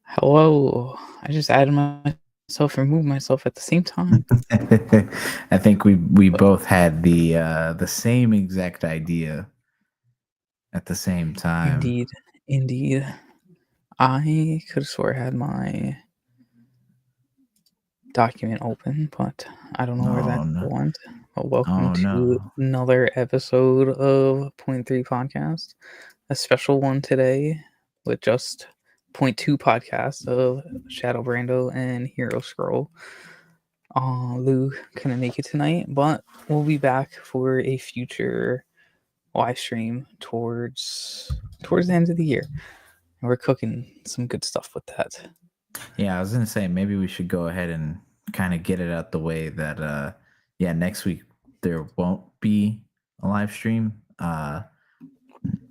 Hello. I just added myself, removed myself at the same time. I think we both had the same exact idea at the same time. Indeed. Indeed. I could have swore I had my document open, but I don't know where Oh that no! went. But welcome Oh to no! another episode of Point 3 Podcast. A special one today with just Point 2 podcast of Shadow Brando and Hero Scroll. Lou couldn't make it tonight, but we'll be back for a future live stream towards the end of the year. And we're cooking some good stuff with that. Yeah, I was gonna say maybe we should go ahead and kind of get it out the way that next week there won't be a live stream.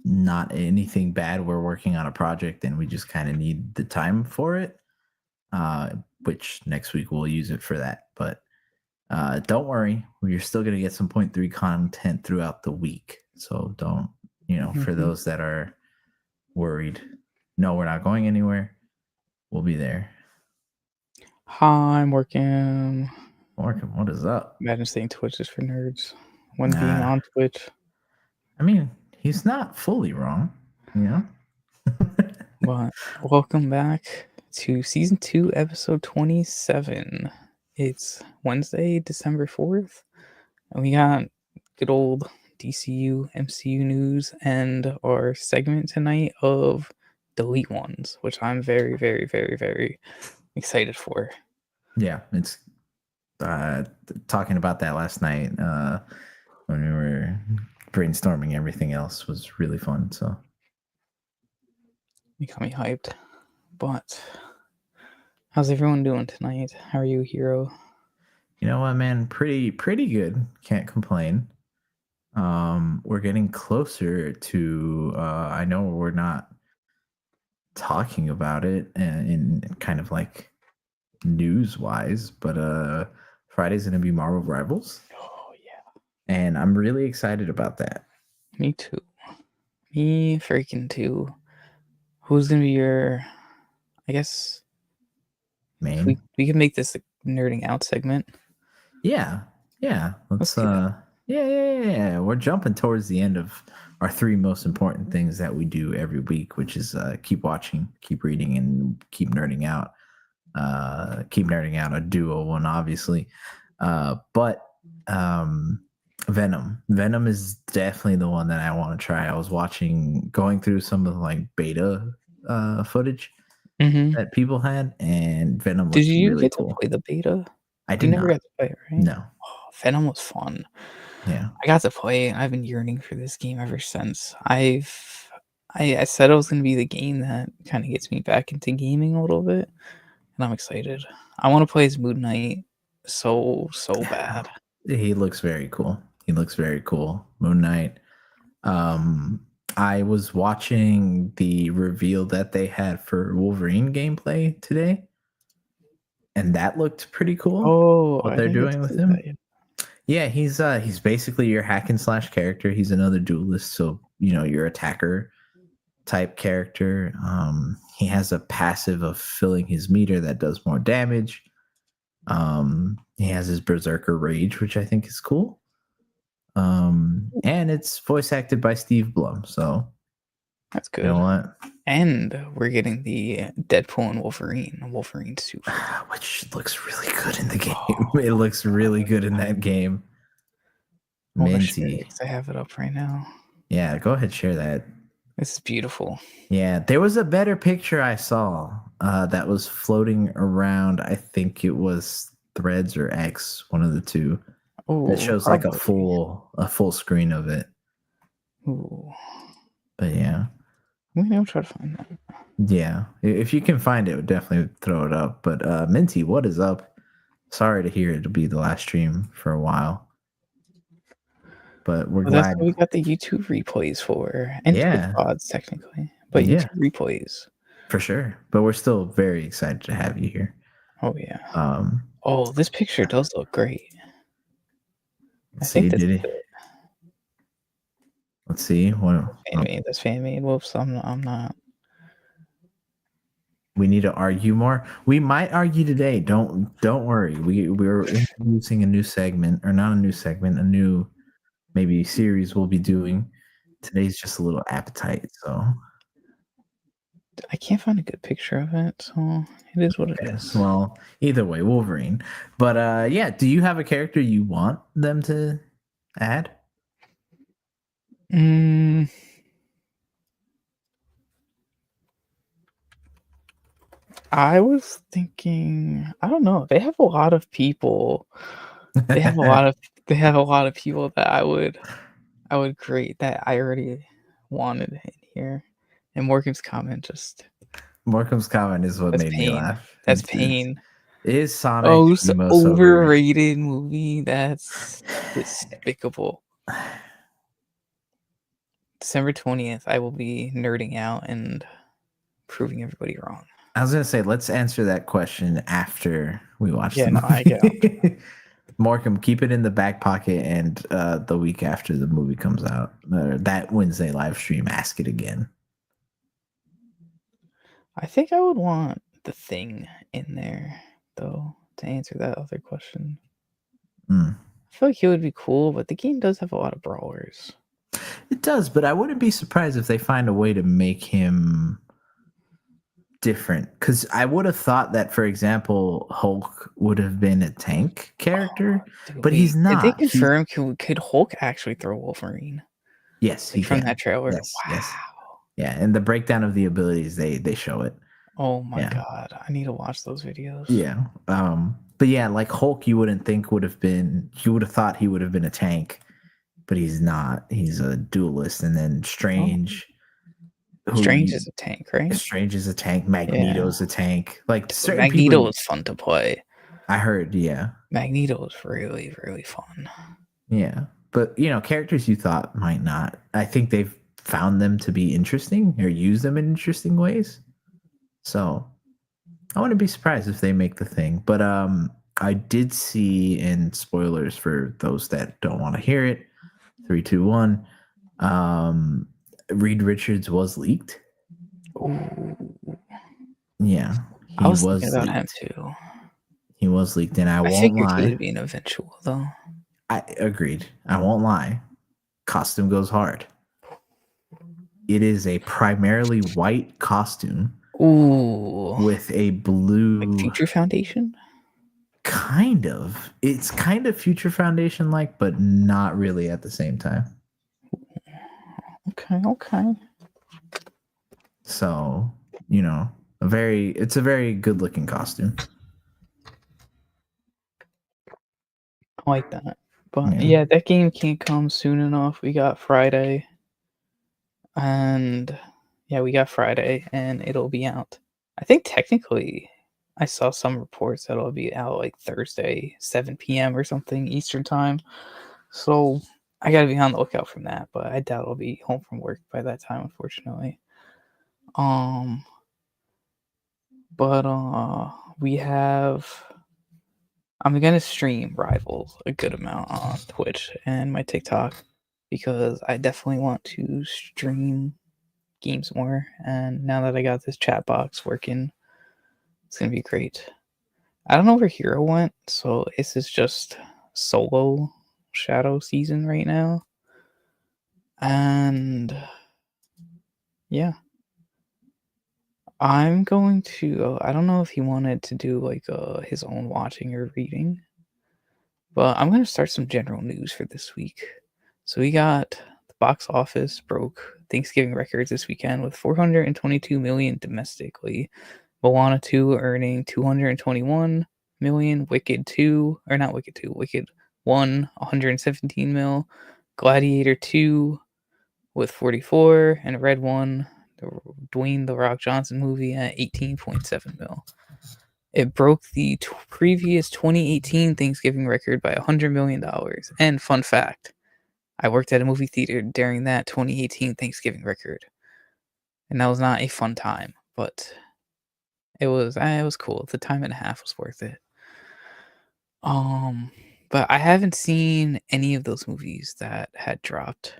Not anything bad. We're working on a project and we just kind of need the time for it. Which next week we'll use it for that. But don't worry, we're still going to get some point 3 content throughout the week. So don't, for those that are worried, no, we're not going anywhere. We'll be there. Hi, I'm working. What is up? Imagine saying Twitch is for nerds when being on Twitch. I mean, he's not fully wrong, But welcome back to season 2, episode 27. It's Wednesday, December 4th, and we got good old DCU, MCU news and our segment tonight of Delete Ones, which I'm very, very, very, very excited for. Yeah, it's talking about that last night when we were brainstorming everything else was really fun. So You got me hyped. But how's everyone doing tonight? How are you, Hero? you know what, man? Pretty good. Can't complain. We're getting closer to I know we're not talking about it in kind of like news wise, but Friday's gonna be Marvel Rivals. Oh, yeah. And I'm really excited about that. Me too. Me freaking too. Who's gonna be your, I guess, Main. we can make this a nerding out segment. Yeah. Let's do that. Yeah. We're jumping towards the end of our 3 most important things that we do every week, which is keep watching, keep reading, and keep nerding out. Keep nerding out a duo one, obviously. But Venom is definitely the one that I want to try. I was going through some of the like beta footage that people had, and Venom Did looked you really get cool. to play the beta? I You did never not. got to play it, right? No. Oh, Venom was fun. Yeah. I got to play it. I've been yearning for this game ever since. I said it was going to be the game that kind of gets me back into gaming a little bit, and I'm excited. I want to play as Moon Knight so bad. He looks very cool. Moon Knight. I was watching the reveal that they had for Wolverine gameplay today, and that looked pretty cool. Oh, What I they're didn't get doing to with see him. that yet. Yeah, he's basically your hack and slash character. He's another duelist, so your attacker type character. He has a passive of filling his meter that does more damage. He has his Berserker Rage, which I think is cool. And it's voice acted by Steve Blum, so That's good. you know what? And we're getting the Deadpool and Wolverine suit, which looks really good in the game. It looks really good in that game. Minty. I have it up right now. Yeah, go ahead, share that. This is beautiful. Yeah, there was a better picture I saw that was floating around. I think it was Threads or X, one of the two. Oh, That shows like a full screen of it. Ooh. But yeah. Maybe I'll try to find that. Yeah. If you can find it, definitely throw it up. But Minty, what is up? Sorry to hear it'll be the last stream for a while. But we're glad. That's what we got the YouTube replays for. And Twitch pods, technically. But YouTube replays. For sure. But we're still very excited to have you here. Oh, yeah. This picture does look great. Let's see. Did he? Let's see. That's fan made. Whoops, I'm not. We need to argue more. We might argue today. Don't worry. We're introducing a new segment, or not a new segment, a new maybe series we'll be doing. Today's just a little appetite, so I can't find a good picture of it, so it is what it okay. is. Well, either way, Wolverine. But yeah, do you have a character you want them to add? Mm, I was thinking, I don't know. They have a lot of people. They have a lot of people that I would create that I already wanted in here. And Morgan's comment just Morecambe's comment is what that's made me pain. laugh. That's pain. Is Sonic Oh, the most overrated? overrated movie. That's despicable. December 20th, I will be nerding out and proving everybody wrong. I was gonna say, let's answer that question after we watch Yeah, the no, I get movie. Morecambe, keep it in the back pocket, and the week after the movie comes out, that Wednesday live stream, ask it again. I think I would want the Thing in there, though, to answer that other question. Mm. I feel like it would be cool, but the game does have a lot of brawlers. It does, but I wouldn't be surprised if they find a way to make him different. Because I would have thought that, for example, Hulk would have been a tank character, Dude, but he's wait, did they not. confirm could Hulk actually throw Wolverine? Yes, Like he from can. that trailer? Yes, yes. Wow. Yeah, and the breakdown of the abilities, they show it. Oh my Yeah. god. I need to watch those videos. Yeah. But yeah, like Hulk, you wouldn't think would have been. You would have thought he would have been a tank, but he's not. He's a duelist, and then Oh, Strange, Strange is a tank, right? Strange is a tank. Yeah. Magneto's a tank. Like certain Magneto people, is fun to play. I heard. Yeah, Magneto is really, really fun. yeah. But characters you thought might not. I think they've found them to be interesting or use them in interesting ways. So I wouldn't be surprised if they make the Thing. But I did see, in spoilers for those that don't want to hear it, 3, 2, 1. Reed Richards was leaked. Ooh. Yeah, I he was thinking was about him leaked. too. He was leaked, and I I won't figured he lie. would be an eventual though. I agreed. I won't lie. Costume goes hard. It is a primarily white costume Ooh. with a Like blue Future Foundation? kind of. It's kind of Future Foundation like, but not really at the same time. Okay, okay. So, it's a very good looking costume. I like that. But yeah, that game can't come soon enough. We got Friday. And yeah, we got Friday and it'll be out. I think technically I saw some reports that it'll be out like Thursday, 7 p.m. or something Eastern time. So I gotta be on the lookout from that, but I doubt I'll be home from work by that time, unfortunately. But we have I'm gonna stream Rivals a good amount on Twitch and my TikTok because I definitely want to stream games more. And now that I got this chat box working, it's gonna be great. I don't know where Hero went, so this is just solo Shadow season right now. And yeah, I'm going to. I don't know if he wanted to do like his own watching or reading, but I'm gonna start some general news for this week. So we got the box office broke Thanksgiving records this weekend with 422 million domestically. Moana 2 earning 221 million, Wicked 2, or not Wicked 2, Wicked 1, 117 mil, Gladiator 2 with 44, and Red 1, the Dwayne The Rock Johnson movie at 18.7 mil. It broke the previous 2018 Thanksgiving record by $100 million. And fun fact, I worked at a movie theater during that 2018 Thanksgiving record. And that was not a fun time, but it was cool. The time and a half was worth it. But I haven't seen any of those movies that had dropped.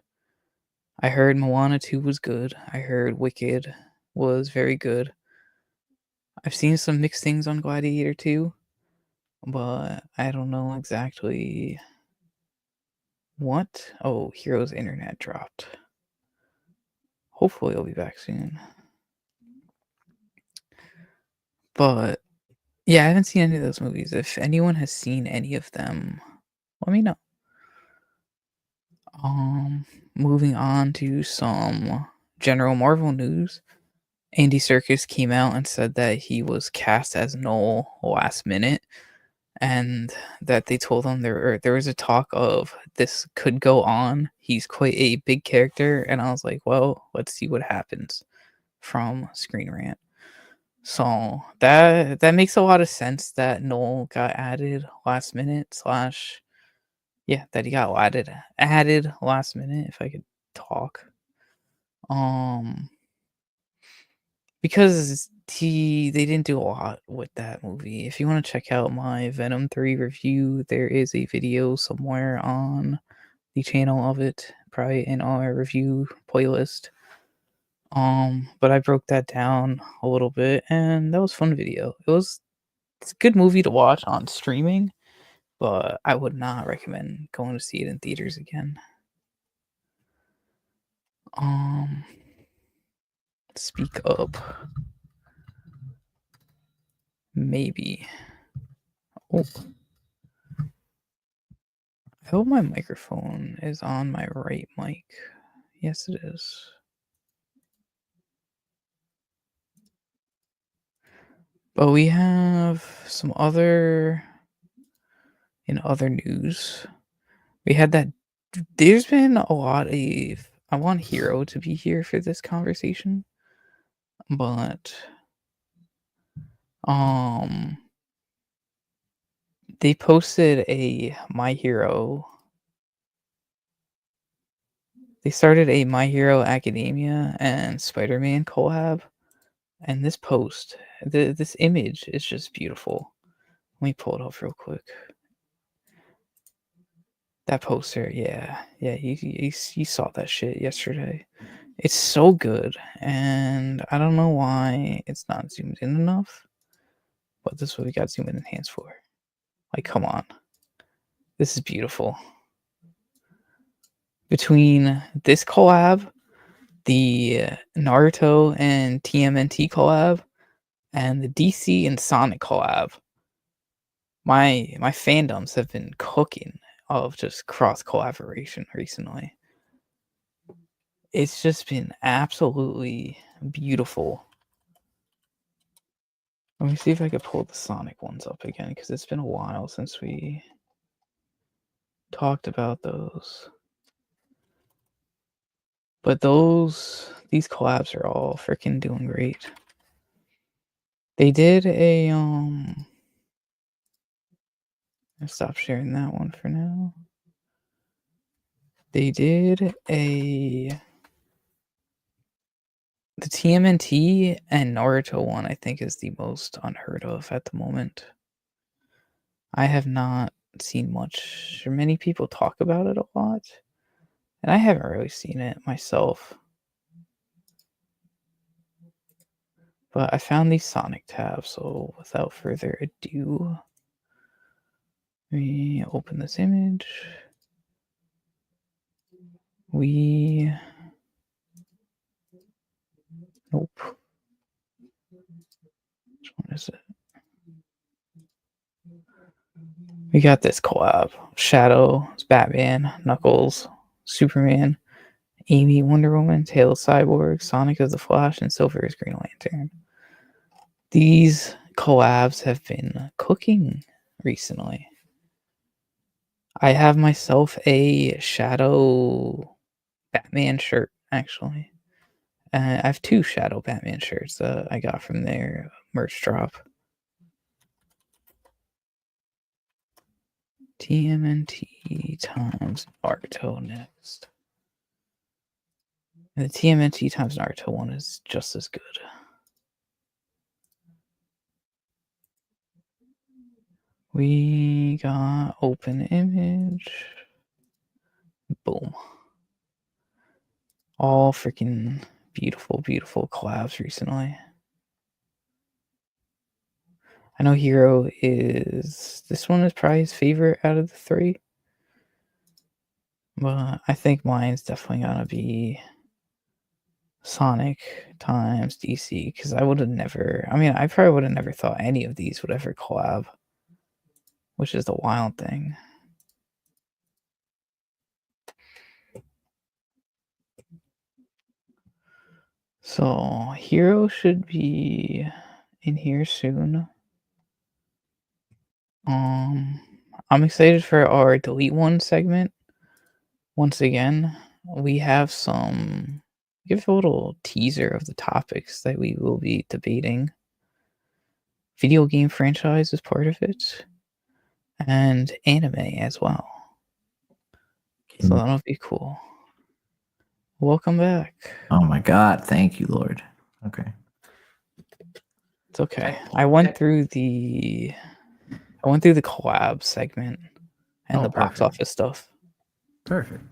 I heard Moana 2 was good. I heard Wicked was very good. I've seen some mixed things on Gladiator 2, but I don't know exactly what. Oh, Hero's internet dropped. Hopefully, it'll be back soon. But yeah, I haven't seen any of those movies. If anyone has seen any of them, let me know. Moving on to some general Marvel news. Andy Serkis came out and said that he was cast as Noel last minute, and that they told him there was a talk of this could go on. He's quite a big character, and I was like, well, let's see what happens from Screen Rant. So that makes a lot of sense that Noel got added last minute slash yeah, that he got added last minute, if I could talk. Um because they didn't do a lot with that movie. If you want to check out my Venom 3 review, there is a video somewhere on the channel of it, probably in our review playlist. But I broke that down a little bit, and that was a fun video. It's a good movie to watch on streaming, but I would not recommend going to see it in theaters again. Um, Speak up. Maybe. Oh, I hope my microphone is on my right mic. Yes, it is. But we have some other news. We had that there's been a lot of I want Hero to be here for this conversation, but um they posted a My Hero. They started a My Hero Academia and Spider-Man collab, and this this image is just beautiful. Let me pull it up real quick. That poster, yeah, you saw that shit yesterday. It's so good, and I don't know why it's not zoomed in enough, but this is what we got zoom in enhance for. Like, come on, this is beautiful. Between this collab, the Naruto and TMNT collab, and the DC and Sonic collab, my fandoms have been cooking of just cross collaboration recently. It's just been absolutely beautiful. Let me see if I could pull the Sonic ones up again, because it's been a while since we talked about those. But these collabs are all freaking doing great. They did a I'll stop sharing that one for now. They did the TMNT and Naruto one, I think, is the most unheard of at the moment. I have not seen much or many people talk about it a lot, and I haven't really seen it myself. But I found these Sonic tabs, so without further ado, let me open this image. Nope. Which one is it? We got this collab. Shadow, Batman, Knuckles, Superman, Amy, Wonder Woman, Tails, Cyborg, Sonic is the Flash, and Silver is Green Lantern. These collabs have been cooking recently. I have myself a Shadow Batman shirt, actually. I have 2 Shadow Batman shirts that I got from their merch drop. TMNT times Naruto next. And the TMNT times Naruto one is just as good. We got open image. Boom. All freaking beautiful, beautiful collabs recently. I know Hero is this one is probably his favorite out of the three. But I think mine's definitely gonna be Sonic times DC because I would have never. I mean, I probably would have never thought any of these would ever collab, which is the wild thing. So Hero should be in here soon. I'm excited for our delete one segment. Once again, we have give a little teaser of the topics that we will be debating. Video game franchise is part of it, and anime as well. So that'll be cool. Welcome back. Oh my God! Thank you, Lord. Okay. It's okay. I went through the collab segment and the box office stuff. Perfect.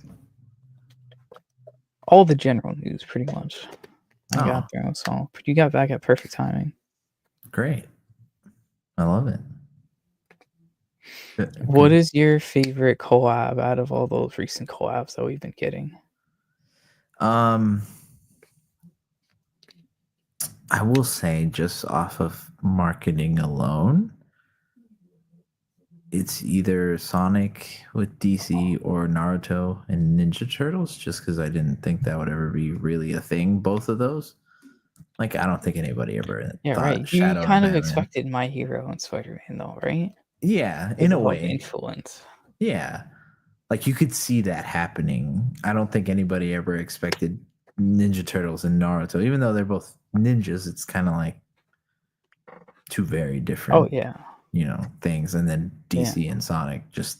All the general news, pretty much. I got through, so you got back at perfect timing. Great. I love it. What is your favorite collab out of all those recent collabs that we've been getting? I will say, just off of marketing alone, it's either Sonic with DC or Naruto and Ninja Turtles, just because I didn't think that would ever be really a thing, both of those. Like, I don't think anybody ever thought right. Shadow You kind and of Batman. expected My Hero and Spider-Man, though, right? Yeah, in a way. Influence. Yeah. Like, you could see that happening. I don't think anybody ever expected Ninja Turtles and Naruto, even though they're both ninjas. It's kind of like two very different, things. And then DC and Sonic just.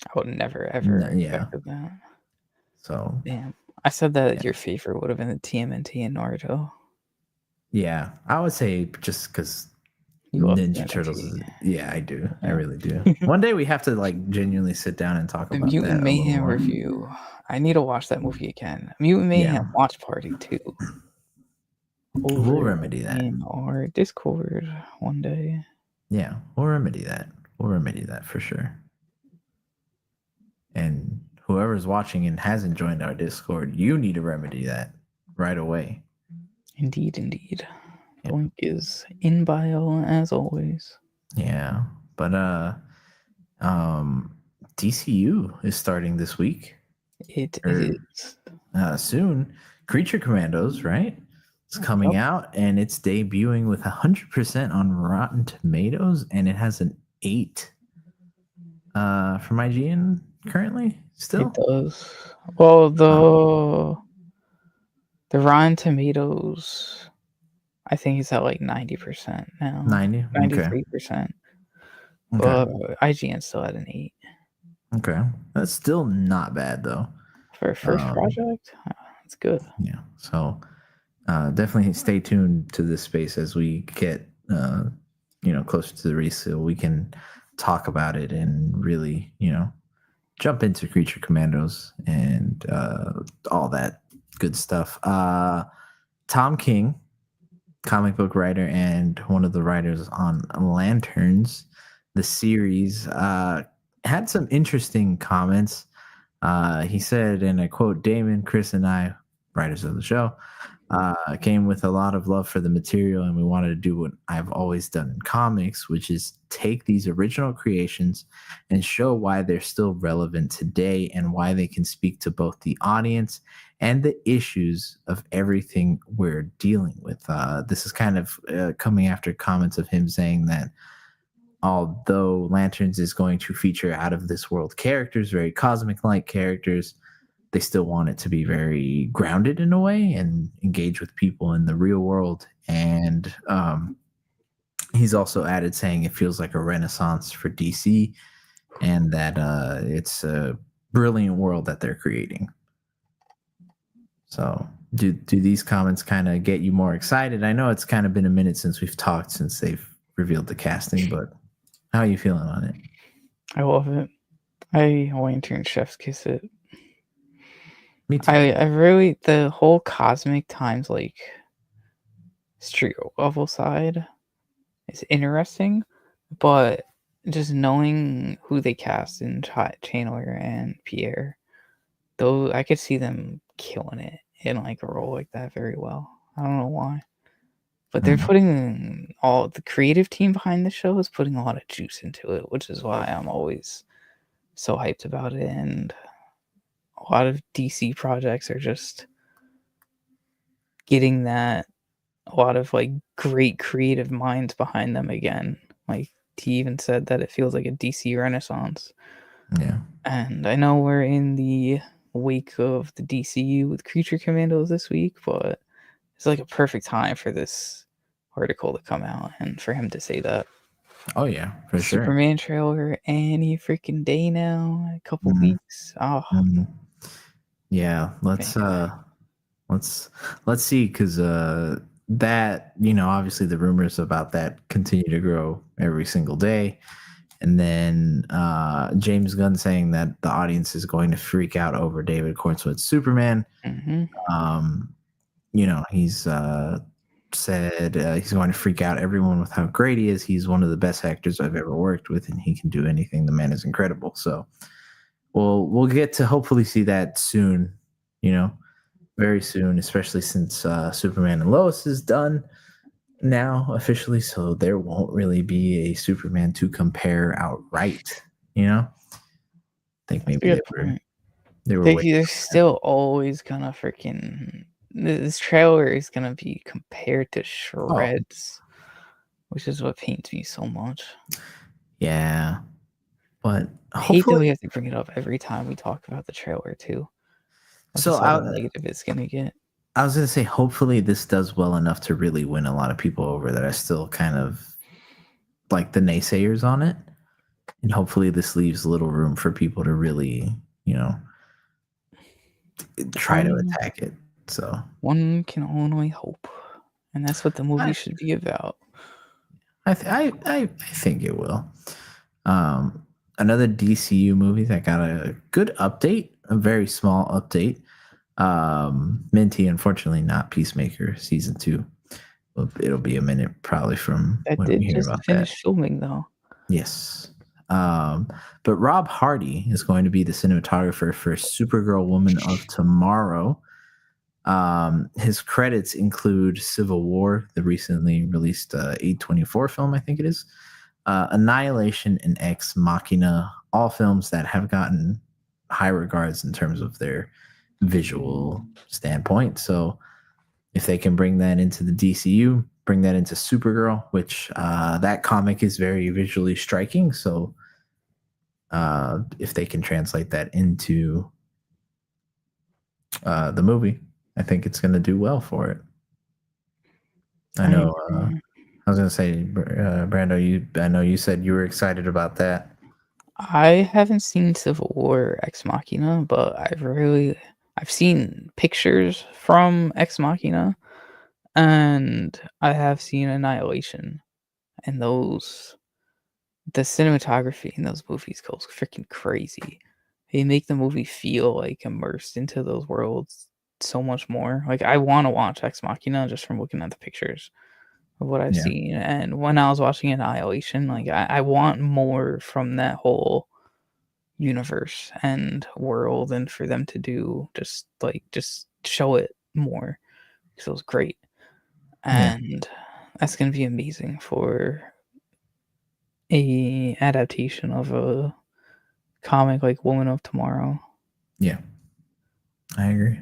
I would never ever expected that. So. Damn. I said that your favorite would have been the TMNT and Naruto. Yeah, I would say just because Ninja Turtles is. Yeah, I do. Yeah. I really do. One day we have to like genuinely sit down and talk about Mutant that. Mayhem review. I need to watch that movie again. Mutant Mayhem watch party too. We'll remedy that in our Discord one day. Yeah, we'll remedy that. We'll remedy that for sure. And whoever's watching and hasn't joined our Discord, you need to remedy that right away. Indeed. The link is in bio as always. Yeah, but DCU is starting this week. It is soon. Creature Commandos, right? It's coming out and it's debuting with 100% on Rotten Tomatoes, and it has an 8 from IGN currently. Still, it does. Well, the Rotten Tomatoes, I think it's at like 90% now. 93%. But IGN's still at an 8. Okay, that's still not bad though. For a first project, it's good. Yeah, so definitely stay tuned to this space as we get closer to the release, so we can talk about it and really jump into Creature Commandos and all that good stuff. Tom King, comic book writer and one of the writers on Lanterns, the series, had some interesting comments. He said, and I quote, "Damon, Chris, and I, writers of the show, came with a lot of love for the material, and we wanted to do what I've always done in comics, which is take these original creations and show why they're still relevant today and why they can speak to both the audience and the issues of everything we're dealing with." This is kind of coming after comments of him saying that although Lanterns is going to feature out of this world characters, very cosmic-like characters, they still want it to be very grounded in a way and engage with people in the real world. And he's also added saying it feels like a renaissance for DC and that it's a brilliant world that they're creating. So do these comments kind of get you more excited? I know it's kind of been a minute since we've talked, since they've revealed the casting, but how are you feeling on it? I love it. I want to chef's kiss it. Me too. I really, the whole cosmic times like street level side is interesting, but just knowing who they cast in Chandler and Pierre, though I could see them killing it in like a role like that very well. I don't know why. But they're putting all the creative team behind the show is putting a lot of juice into it, which is why I'm always so hyped about it. And a lot of DC projects are just getting that a lot of like great creative minds behind them again. Like he even said that it feels like a DC renaissance. Yeah. And I know we're in the wake of the DCU with Creature Commandos this week, but it's like a perfect time for this article to come out and for him to say that. Oh yeah, for sure. Superman trailer any freaking day now, a couple weeks. Oh, yeah. Let's man. let's see, because that, obviously the rumors about that continue to grow every single day. And then James Gunn saying that the audience is going to freak out over David Cornswell's Superman. He's said he's going to freak out everyone with how great he is. He's one of the best actors I've ever worked with, and he can do anything. The man is incredible. So we'll get to hopefully see that soon, very soon, especially since Superman and Lois is done now officially. So there won't really be a Superman to compare outright, I think maybe they were waiting. They're still always gonna freaking. This trailer is gonna be compared to shreds, which is what pains me so much. Yeah, but I hate that hopefully we have to bring it up every time we talk about the trailer too. That's So just how negative it's gonna get. I was gonna say, hopefully this does well enough to really win a lot of people over that are still kind of like the naysayers on it, and hopefully this leaves little room for people to really, try to attack it. So one can only hope, and that's what the movie should be about. I think it will. Another DCU movie that got a good update, a very small update. Minty, unfortunately, not Peacemaker season 2. It'll be a minute probably from That when did we hear just about finish that. filming though. Yes. But Rob Hardy is going to be the cinematographer for Supergirl Woman of Tomorrow. His credits include Civil War, the recently released A24 film, I think it is, Annihilation, and Ex Machina, all films that have gotten high regards in terms of their visual standpoint. So if they can bring that into the DCU, bring that into Supergirl, which that comic is very visually striking. So if they can translate that into the movie, I think it's going to do well for it. I know. I was going to say, Brando, I know you said you were excited about that. I haven't seen Civil War Ex Machina, but I've seen pictures from Ex Machina, and I have seen Annihilation, and the cinematography in those movies goes freaking crazy. They make the movie feel like immersed into those worlds so much more. Like I want to watch Ex Machina just from looking at the pictures of what I've seen. And when I was watching Annihilation, like I want more from that whole universe and world, and for them to do just show it more because it was great. And that's gonna be amazing for a adaptation of a comic like Woman of Tomorrow. Yeah, I agree.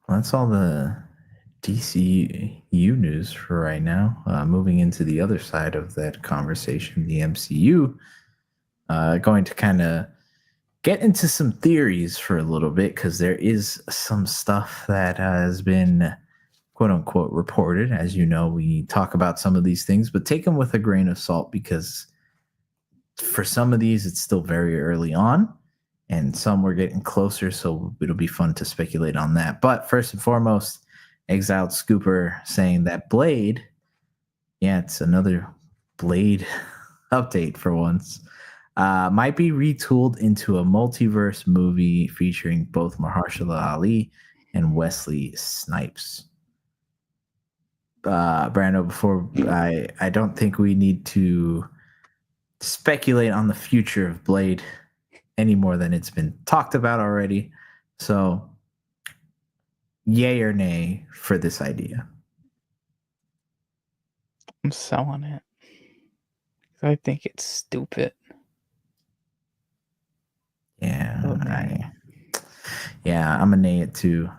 Well, that's all the DCU news for right now. Moving into the other side of that conversation, the MCU, going to kind of get into some theories for a little bit, because there is some stuff that has been quote unquote reported. As you know, we talk about some of these things, but take them with a grain of salt, because for some of these, it's still very early on, and some we're getting closer, so it'll be fun to speculate on that. But first and foremost, Exiled Scooper saying that Blade, it's another Blade update for once, might be retooled into a multiverse movie featuring both Mahershala Ali and Wesley Snipes. Brando, before I don't think we need to speculate on the future of Blade any more than it's been talked about already. So, yay or nay for this idea? I'm selling it. I think it's stupid. Yeah, Oh, nay. I'm a nay it too.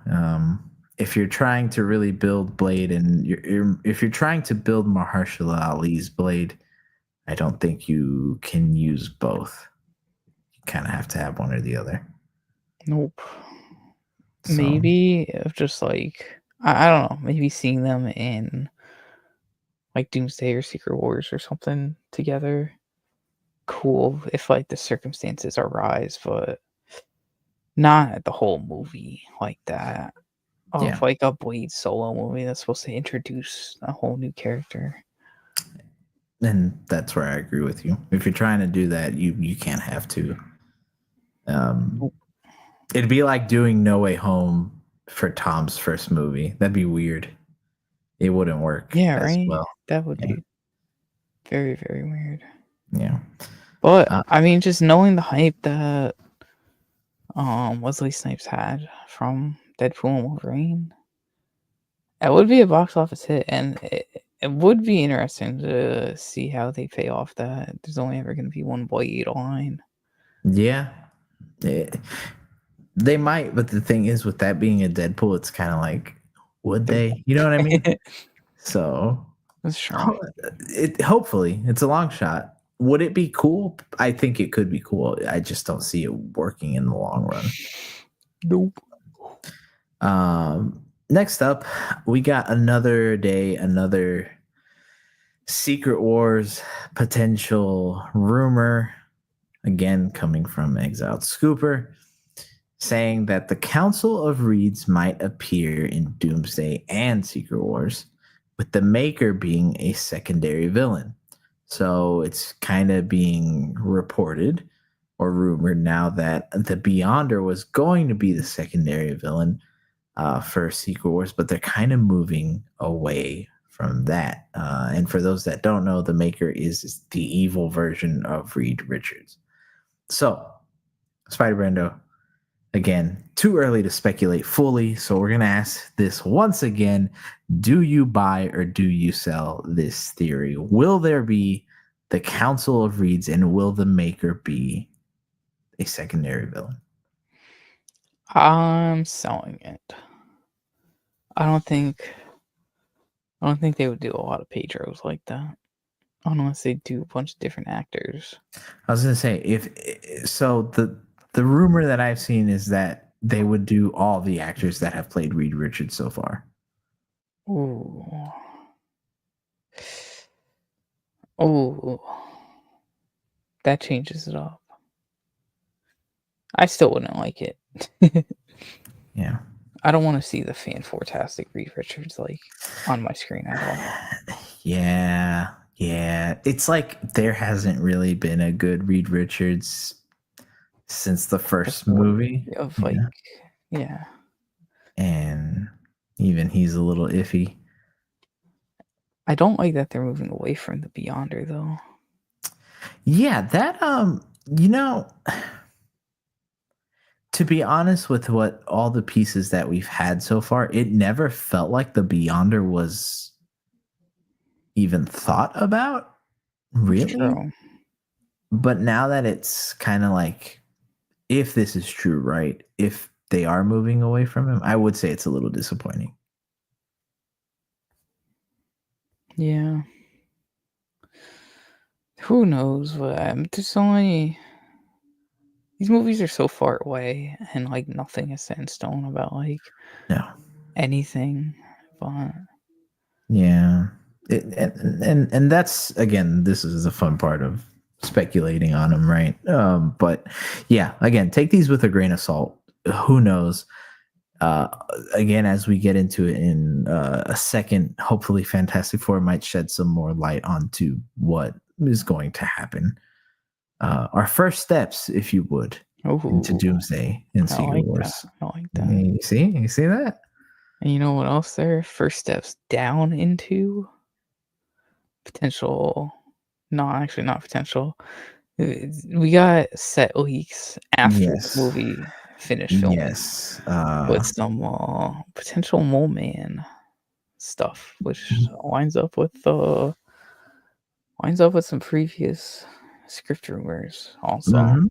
If you're trying to really build Blade, and if you're trying to build Mahershala Ali's Blade, I don't think you can use both. You kind of have to have one or the other. Nope. So, Maybe if just like I don't know, maybe seeing them in like Doomsday or Secret Wars or something together. Cool if like the circumstances arise, but not the whole movie like that. Of yeah. like a Blade solo movie that's supposed to introduce a whole new character. And that's where I agree with you. If you're trying to do that, you can't have to. Nope. It'd be like doing No Way Home for Tom's first movie. That'd be weird. It wouldn't work Yeah, as right? well. That would Yeah. be very, very weird. Yeah. But I mean, just knowing the hype that Wesley Snipes had from Deadpool and Wolverine, it would be a box office hit, and it would be interesting to see how they pay off that. There's only ever going to be one Blade line. Yeah. They might, but the thing is, with that being a Deadpool, it's kind of like, would they? You know what I mean? So, That's true. hopefully, it's a long shot. Would it be cool? I think it could be cool. I just don't see it working in the long run. Nope. Next up, we got another Secret Wars potential rumor, again coming from Exiled Scooper, saying that the Council of Reeds might appear in Doomsday and Secret Wars, with the Maker being a secondary villain. So it's kind of being reported or rumored now that the Beyonder was going to be the secondary villain for Secret Wars, but they're kind of moving away from that. And for those that don't know, the Maker is the evil version of Reed Richards. So, Spider Brando, again, too early to speculate fully. So we're going to ask this once again. Do you buy or do you sell this theory? Will there be the Council of Reeds, and will the Maker be a secondary villain? I'm selling it. I don't think they would do a lot of Pedros like that. Unless they do a bunch of different actors. I was going to say, if so, the rumor that I've seen is that they would do all the actors that have played Reed Richards so far. Ooh. Oh. That changes it up. I still wouldn't like it. Yeah. I don't want to see the fan-tastic Reed Richards like on my screen at all. Yeah. It's like there hasn't really been a good Reed Richards since the first movie. Of like, yeah. And even he's a little iffy. I don't like that they're moving away from the Beyonder though. Yeah, that you know, to be honest with what all the pieces that we've had so far, it never felt like the Beyonder was even thought about, really. True. But now that it's kind of like, if this is true, right? If they are moving away from him, I would say it's a little disappointing. Yeah. Who knows? But there's only these movies are so far away, and like nothing is set in stone about like anything. But yeah, and that's, again, this is the fun part of speculating on them, right? But yeah, again, take these with a grain of salt. Who knows? Again, as we get into it in a second, hopefully Fantastic Four might shed some more light onto what is going to happen. Our first steps, if you would, into Doomsday and Secret Wars. I like that. You see that? And you know what else? There first steps down into potential. No, actually, not potential. We got set leaks after the Yes. movie finished filming Yes. with some potential Mole Man stuff, which winds up with some previous script rumors also. Mhm.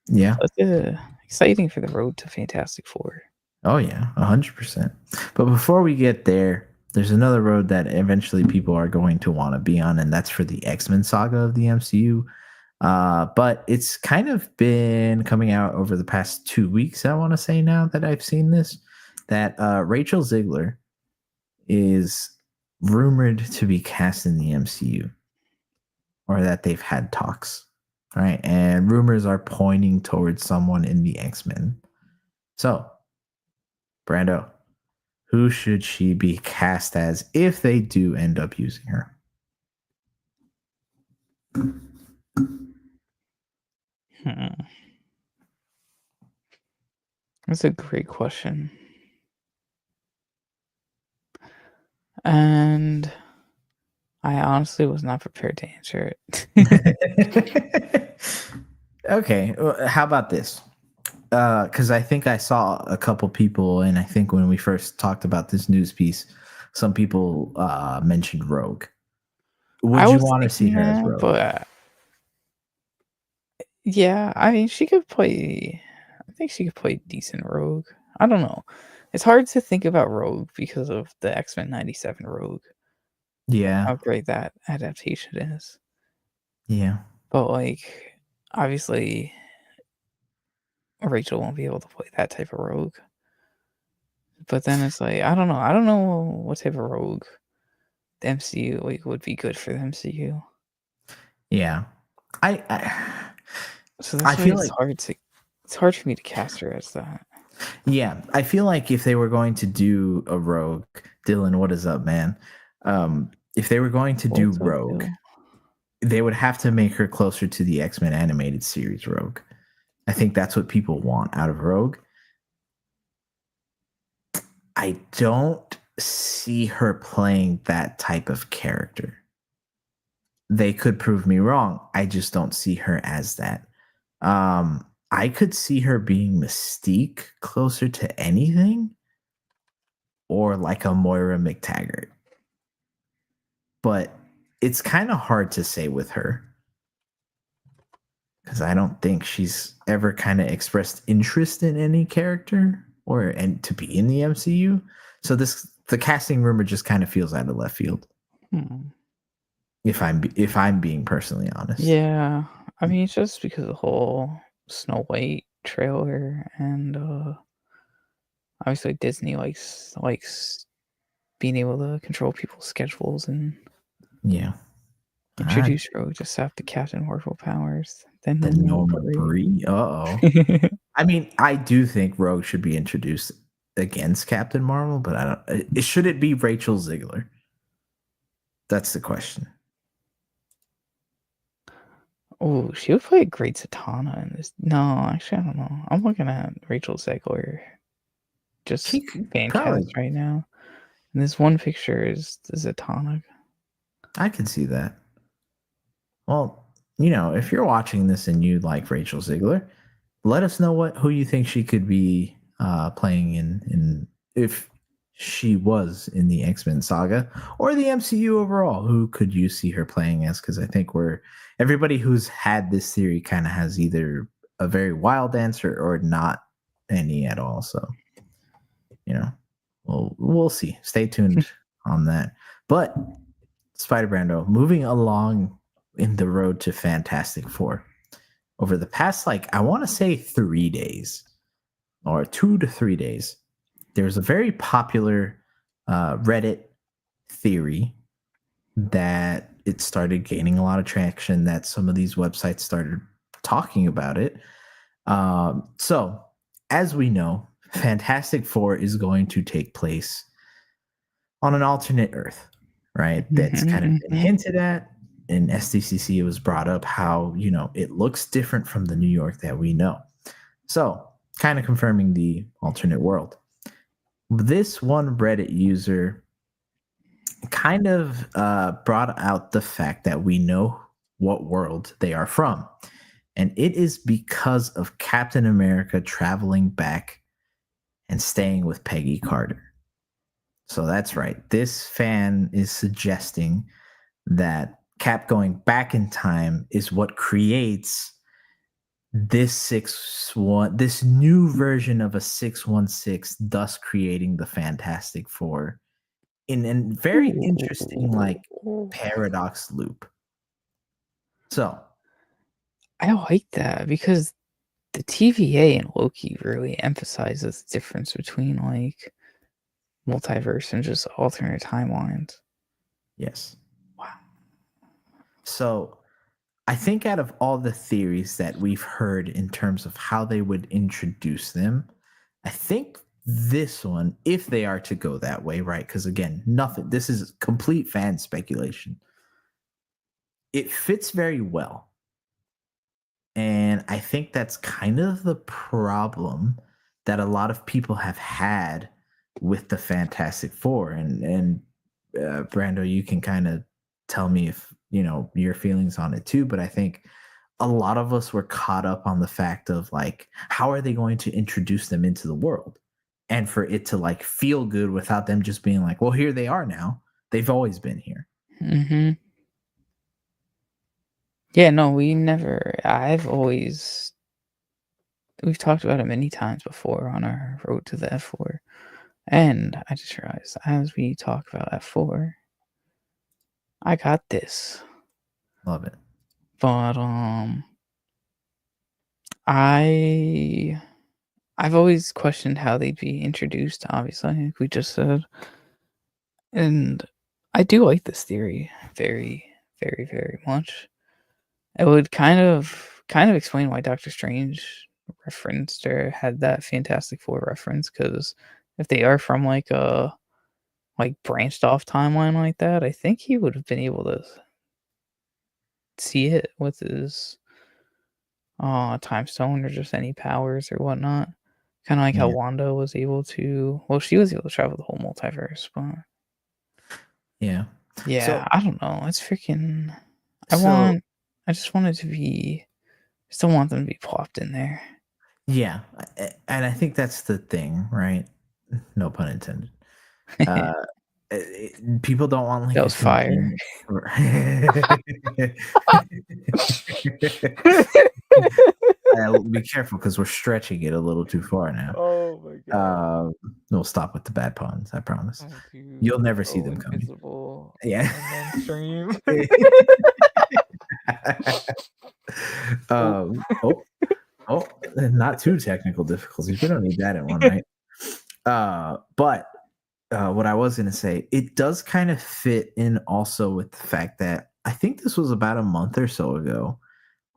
Yeah. So it's exciting for the road to Fantastic Four. Oh yeah, 100%. But before we get there, there's another road that eventually people are going to want to be on, and that's for the X-Men saga of the MCU. But it's kind of been coming out over the past 2 weeks, I want to say now that I've seen this, that Rachel Ziegler is rumored to be cast in the MCU, or that they've had talks, right? And rumors are pointing towards someone in the X-Men. So, Brando, who should she be cast as if they do end up using her? Hmm. That's a great question. And I honestly was not prepared to answer it. Okay, how about this? Because I think I saw a couple people, and I think when we first talked about this news piece, some people mentioned Rogue. I Would you was want to see thinking her as that, Rogue? but yeah, I mean, she could play. I think she could play decent Rogue. I don't know. It's hard to think about Rogue because of the X-Men 97 Rogue, Yeah, how great that adaptation is. yeah. But, like, obviously, Rachel won't be able to play that type of Rogue. But then it's like, I don't know. I don't know what type of Rogue the MCU like would be good for the MCU. Yeah. I So I that's why feel like it's hard for me to cast her as that. yeah, I feel like if they were going to do a Rogue, Dylan, what is up, man? If they were going to do What's up, Rogue, Bill? they would have to make her closer to the X-Men animated series Rogue. I think that's what people want out of Rogue. I don't see her playing that type of character. They could prove me wrong. I just don't see her as that. I could see her being Mystique closer to anything, or like a Moira McTaggart. But it's kind of hard to say with her because I don't think she's ever kind of expressed interest in any character or and to be in the MCU. So the casting rumor just kind of feels out of left field. Hmm. If I'm being personally honest. Yeah, I mean, it's just because of the whole Snow White trailer, and obviously Disney likes being able to control people's schedules and Yeah. introduce Rogue just after Captain Marvel powers. Then The Normal Norma Bree. Bree. Uh-oh. I mean, I do think Rogue should be introduced against Captain Marvel, but I don't. Should it be Rachel Ziegler? That's the question. Oh, she would play a great Zatanna in this. No, actually, I don't know. I'm looking at Rachel Zegler, She just could fan probably. cast right now. And this one picture is the Zatanna. I can see that. Well, if you're watching this and you like Rachel Ziegler, let us know who you think she could be playing in if she was in the X-Men saga or the MCU overall. Who could you see her playing as? Because I think everybody who's had this theory kind of has either a very wild answer or not any at all. So we'll see. Stay tuned on that. But Spider Brando, moving along in the road to Fantastic Four. Over the past, I want to say 3 days or 2 to 3 days, there's a very popular Reddit theory that it started gaining a lot of traction, that some of these websites started talking about it. So, as we know, Fantastic Four is going to take place on an alternate Earth, right? That's kind of Mhm, been mhm. hinted at. In SDCC, it was brought up how, it looks different from the New York that we know. So, kind of confirming the alternate world. this one Reddit user kind of brought out the fact that we know what world they are from. And it is because of Captain America traveling back and staying with Peggy Carter. So that's right. This fan is suggesting that Cap going back in time is what creates this new version of a 616, thus creating the Fantastic Four in a very interesting paradox loop. So I like that because the TVA and Loki really emphasizes the difference between multiverse and just alternate timelines. yes. Wow. So I think out of all the theories that we've heard in terms of how they would introduce them, I think this one, if they are to go that way, right? Because again, this is complete fan speculation. It fits very well. And I think that's kind of the problem that a lot of people have had with the Fantastic Four. And Brando, you can kind of tell me if your feelings on it too. But I think a lot of us were caught up on the fact of how are they going to introduce them into the world, and for it to feel good without them just being like, well, here they are now. They've always been here. Mm-hmm. Yeah, no, we've talked about it many times before on our road to the F4. And I just realized as we talk about F4, I got this. Love it. But I've always questioned how they'd be introduced, obviously, like we just said. And I do like this theory very, very, very much. It would kind of explain why Doctor Strange referenced or had that Fantastic Four reference, because if they are from a branched off timeline like that, I think he would have been able to see it with his time stone or just any powers or whatnot. Kind of like how Yeah. Wanda was able to. Well, she was able to travel the whole multiverse, but Yeah. yeah, So I don't know. It's freaking. so I just want it to be. Still want them to be plopped in there. yeah, and I think that's the thing, right? No pun intended. Uh, People don't want That a was fire. convenient. Be careful because we're stretching it a little too far now. Oh my god. We'll stop with the bad puns. I promise. Oh, dude. You'll never see Oh, them coming. invisible. Yeah. And then stream. um, oh, not too technical difficulties. We don't need that in one, right? But what I was going to say, it does kind of fit in also with the fact that I think this was about a month or so ago.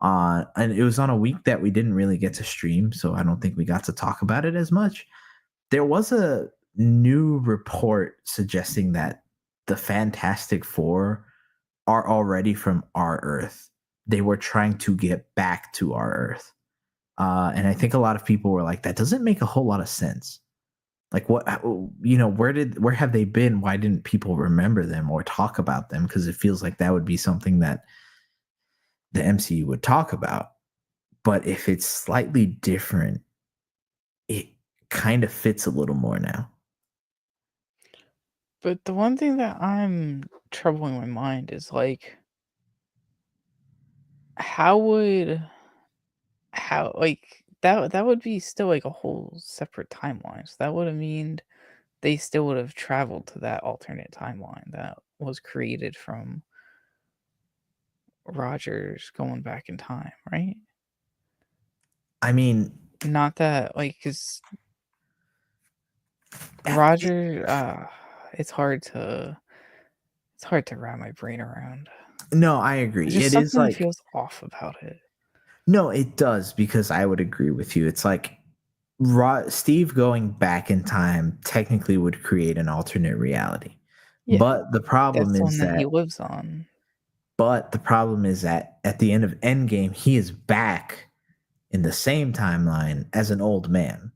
And it was on a week that we didn't really get to stream, so I don't think we got to talk about it as much. There was a new report suggesting that the Fantastic Four are already from our Earth. They were trying to get back to our Earth. And I think a lot of people were like, that doesn't make a whole lot of sense. What, where have they been? Why didn't people remember them or talk about them? Because it feels like that would be something that the MCU would talk about. But if it's slightly different, it kind of fits a little more now. But the one thing that I'm troubling my mind is how would that would be still a whole separate timeline. So that would have mean they still would have traveled to that alternate timeline that was created from Rogers going back in time, right? I mean, Not that because Roger, it's hard to wrap my brain around. no, I agree. There's just It is something that feels off about it. no, it does, because I would agree with you. It's like Steve going back in time technically would create an alternate reality. Yeah, But the problem that's the is one that he that lives on. at the end of Endgame, he is back in the same timeline as an old man.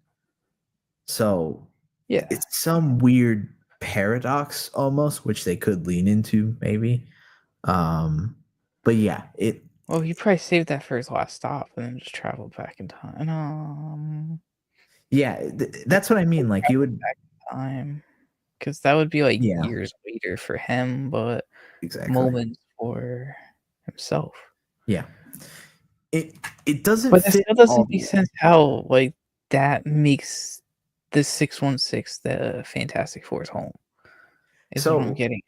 So Yeah. It's some weird paradox almost, which they could lean into maybe. But yeah, Well, he probably saved that for his last stop and then just traveled back in time. that's what I mean. Like you would, Back in time, because that would be like yeah, years later for him, but exactly. moments for himself. Yeah. It doesn't But that fit still all doesn't the make way. sense how like that makes the 616 the Fantastic Four's home. Is what I'm So getting.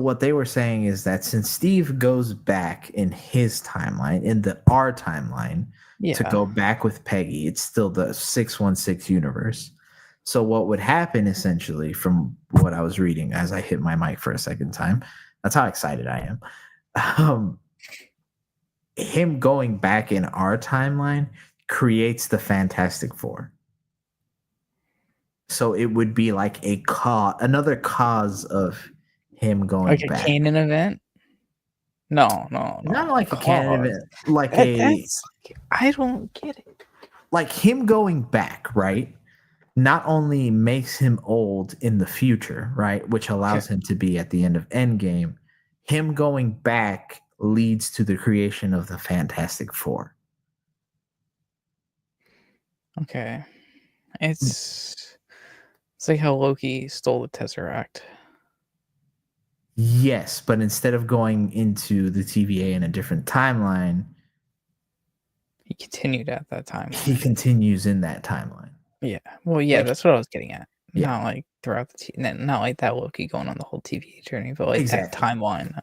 what they were saying is that since Steve goes back in his timeline, in the R timeline, to Yeah. go back with Peggy, it's still the 616 universe. So what would happen essentially, from what I was reading as I hit my mic for a second time, that's how excited I am. Um, him going back in our timeline creates the Fantastic Four. So it would be like another cause of him Like going a back. canon event? No, no, Not no. like a canon Cause event, like that's like, I don't get it. him going back, right? Not only makes him old in the future, right, which Okay. allows him to be at the end of Endgame. Him going back leads to the creation of the Fantastic Four. Okay. It's like how Loki stole the Tesseract. Yes, but instead of going into the TVA in a different timeline, He continued at that he timeline. continues in that timeline. Yeah. Well, yeah, Like, that's what I was getting at. yeah, Not like throughout not like that Loki going on the whole TVA journey, but like that exactly. timeline.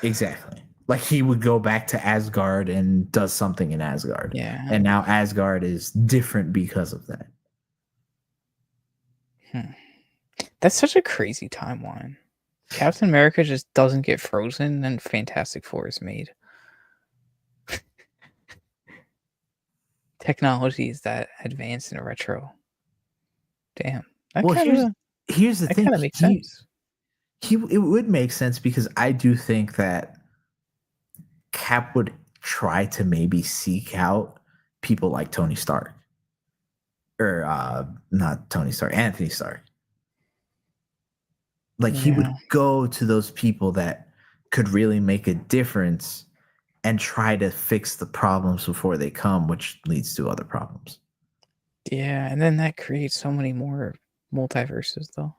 Exactly. Like he would go back to Asgard and does something in Asgard. Yeah. And now Asgard is different because of that. Hmm. That's such a crazy timeline. Captain America just doesn't get frozen and Fantastic Four is made. Technology is that advanced in retro. Damn. That Well, kind of here's the that thing. kind of makes sense. It would make sense because I do think that Cap would try to maybe seek out people like Tony Stark. Or not Tony Stark, Anthony Stark. Like he would Yeah. go to those people that could really make a difference and try to fix the problems before they come, which leads to other problems. Yeah, and then that creates so many more multiverses though.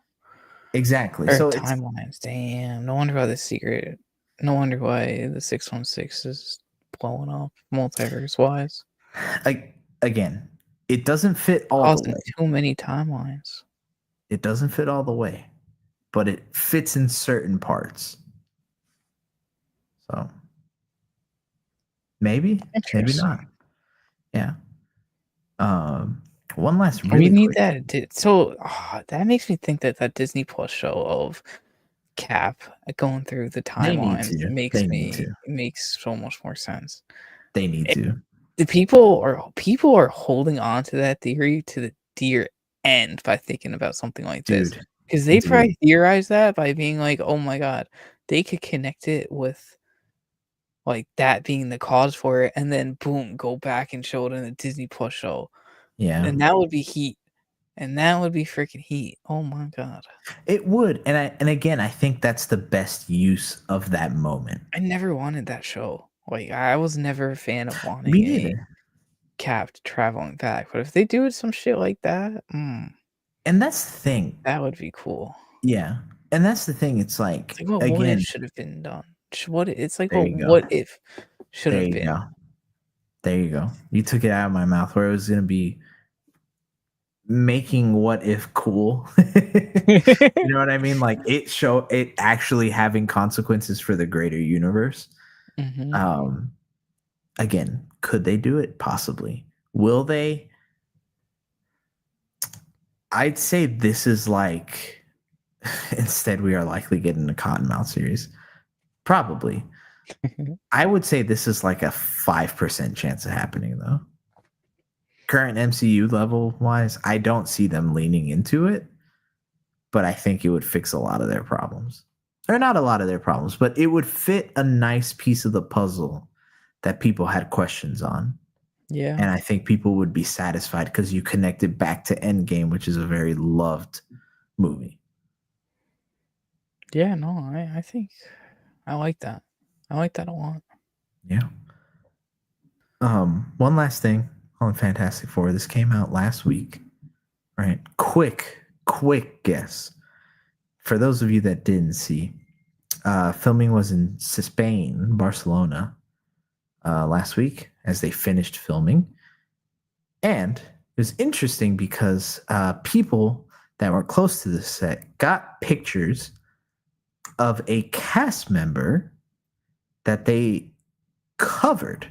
Exactly. Or So it's timelines. Damn. No wonder why the secret. No wonder why the 616 is blowing up multiverse wise. like again, it doesn't fit all the Causing way. too many timelines. It doesn't fit all the way, but it fits in certain parts. So maybe, maybe not. Interesting. Yeah. One last We really need quick. that. So that makes me think that that Disney Plus show of Cap going through the They need timelines to. makes They need me to. makes so much more sense. They need It, to. the people are holding on to that theory to the dear end by thinking about something like this Dude. because they Dude. probably theorize that by being like, oh my god, they could connect it with like that being the cause for it, and then boom, go back and show it in a Disney Plus show, Yeah. and that would be heat. And that would be freaking heat. Oh my god. It would. And again, I think that's the best use of that moment. I never wanted that show. Like, I was never a fan of Me wanting a neither. Cap traveling back, but if they do some shit like that, And that's the thing. that would be cool. Yeah. And that's the thing. It's It's like, like what if again, should have been done. It's like there what you go. what if should There have you been. go. There you go. You took it out of my mouth where it was going to be making what if cool. You know what I mean? Like it actually having consequences for the greater universe. Mhm. Um Again, could they do it? Possibly. Will they? I'd say this is like instead we are likely getting a Cottonmouth series. Probably. I would say this is like a 5% chance of happening though. Current MCU level wise, I don't see them leaning into it, but I think it would fix a lot of their problems. Or not a lot of their problems, but it would fit a nice piece of the puzzle that people had questions on. Yeah. And I think people would be satisfied because you connected back to Endgame, which is a very loved movie. Yeah, no, I think I like that. I like that a lot. Yeah. One last thing on Fantastic Four. This came out last week. Right. Quick guess. For those of you that didn't see, filming was in Spain, Barcelona, last week as they finished filming. And it was interesting because people that were close to the set got pictures of a cast member that they covered.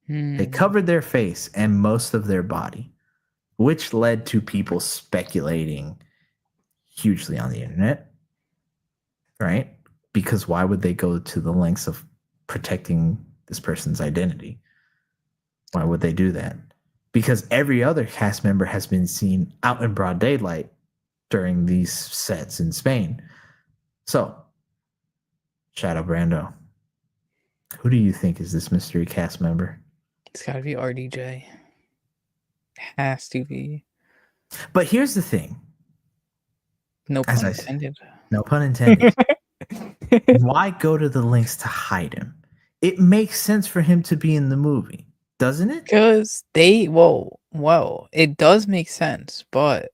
They Hmm. covered their face and most of their body, which led to people speculating hugely on the internet, right? Because why would they go to the lengths of protecting this person's identity? Why would they do that? Because every other cast member has been seen out in broad daylight during these sets in Spain. So, Shadow Brando, who do you think is this mystery cast member? It's got to be RDJ. Has to be. But here's the thing, No as pun I said, intended. no pun intended. Why go to the lengths to hide him? It makes sense for him to be in the movie, doesn't it? Because well, it does make sense, but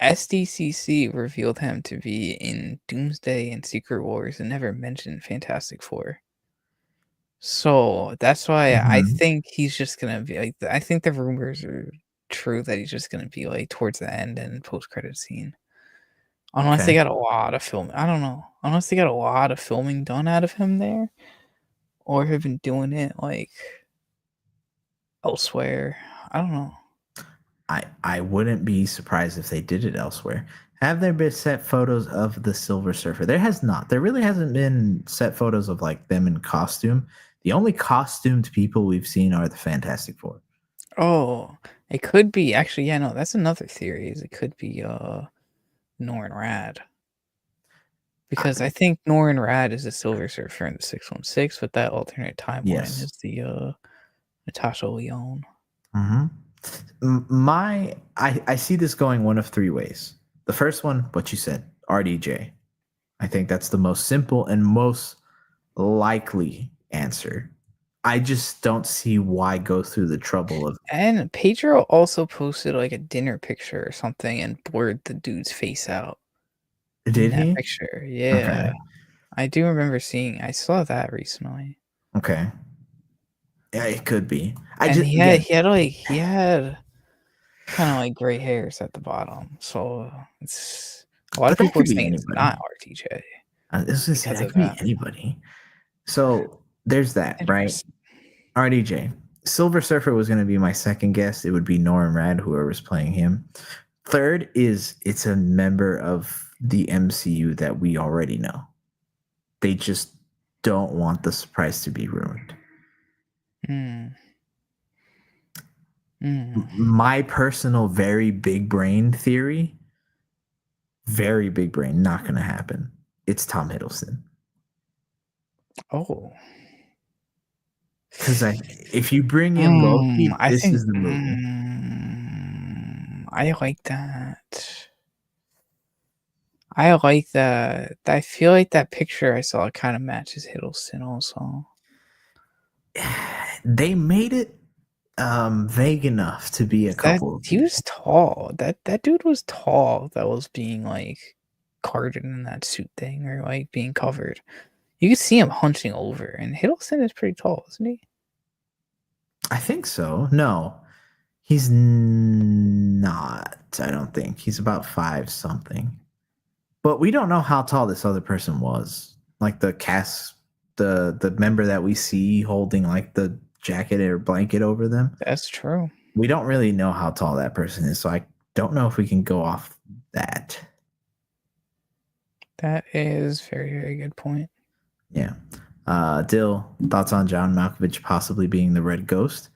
SDCC revealed him to be in Doomsday and Secret Wars and never mentioned Fantastic Four. So that's why I Mhm. think he's just gonna be like. I think the rumors are true that he's just gonna be like towards the end and post credit scene. Unless Okay. they got a lot of film, I don't know. Unless they got a lot of filming done out of him there, or have been doing it like elsewhere. I don't know. I wouldn't be surprised if they did it elsewhere. Have there been set photos of the Silver Surfer? There has not. There really hasn't been set photos of like them in costume. The only costumed people we've seen are the Fantastic Four. Oh, it could be actually. Yeah, no, that's another theory. Is it could be Norrin Rad I, because I think Norrin Rad is the Silver Surfer in the 616, but that alternate timeline yes. is the Natasha Lyonne. Mm-hmm. I see this going one of three ways. The first one, what you said, RDJ. I think that's the most simple and most likely answer. I just don't see why go through the trouble of. And Pedro also posted like a dinner picture or something and blurred the dude's face out in Did that he? picture. Okay. Yeah, I do remember seeing. I saw that recently, Okay. Yeah, it could be. I and just again, he had kind of like gray hairs at the bottom. So it's a lot of but that people are could be saying it's anybody. not RTJ I was gonna say because that of could be that. anybody. So there's that, right? Interesting. RDJ. Silver Surfer was gonna be my second guess. It would be Norman Rad, whoever's playing him. Third is it's a member of the MCU that we already know. They just don't want the surprise to be ruined. Hmm. Hmm. My personal very big brain theory, very big brain, not gonna happen. It's Tom Hiddleston. Oh. Because if you bring in Loki, I this think is the movie. I like that. I like that. I feel like that picture I saw kind of matches Hiddleston also. They made it vague enough to be a That couple of he was people. tall. That dude was tall. That was being like carted in that suit thing or like being covered. You could see him hunching over, and Hiddleston is pretty tall, isn't he? I think so. No, he's not. I don't think he's about five something. But we don't know how tall this other person was. Like the cast, the member that we see holding like the jacket or blanket over them. That's true. We don't really know how tall that person is, so I don't know if we can go off that. That is very, very good point. Yeah. Dill, thoughts on John Malkovich possibly being the Red Ghost?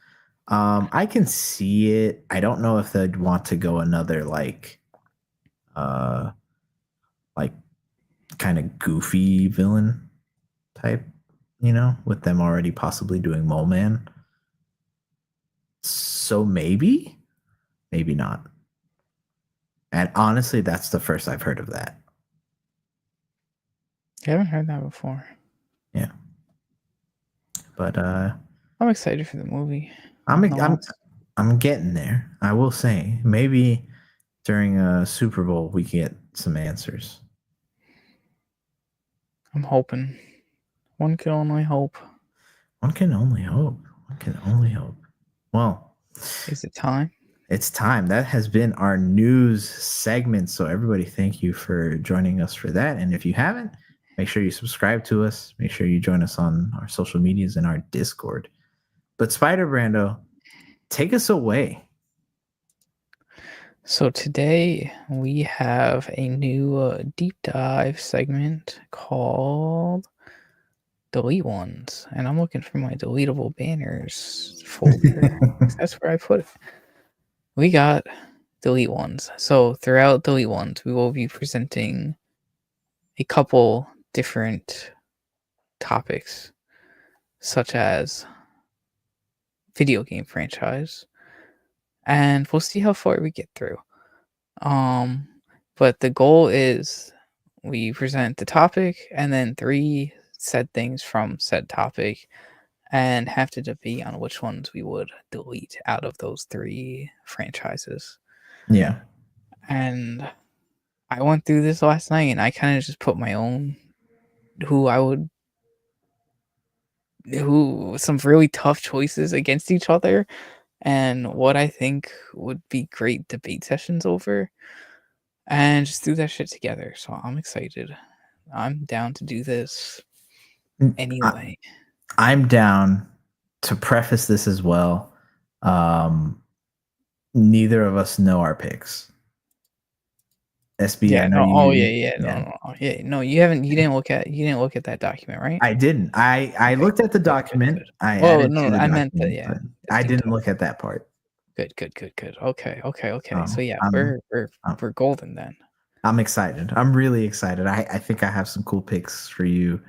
I can see it. I don't know if they'd want to go another uh, like kind of goofy villain type, with them already possibly doing Mole Man. So maybe not. And honestly, that's the first I've heard of that. I haven't heard that before. Yeah. But I'm excited for the movie. I'm getting there. I will say, maybe during a Super Bowl we get some answers. I'm hoping. One can only hope. One can only hope. One can only hope. Well, Is it time? it's time. That has been our news segment. So everybody, thank you for joining us for that. And if you haven't, make sure you subscribe to us. Make sure you join us on our social medias and our Discord. But Spider Brando, take us away. So today we have a new deep dive segment called Delete Ones. And I'm looking for my deletable banners folder. That's where I put it. We got Delete Ones. So throughout Delete Ones, we will be presenting a couple different topics, such as video game franchise, and we'll see how far we get through. But the goal is we present the topic and then 3 said things from said topic and have to debate on which ones we would delete out of those 3 franchises. Yeah. And I went through this last night and I kind of just put my own some really tough choices against each other and what I think would be great debate sessions over, and just do that shit together. So I'm excited. I'm down to do this anyway. I'm down. To preface this as well, neither of us know our picks. SB, Yeah, I know no, you. oh yeah, no, you haven't. You didn't look at that document, right? I didn't. I Okay, looked at the good, document. good. I Well, added no, to the I meant that. document, Yeah, but I didn't look at that part. Good. Okay. So yeah, I'm, we're golden then. I'm excited. I'm really excited. I think I have some cool picks for you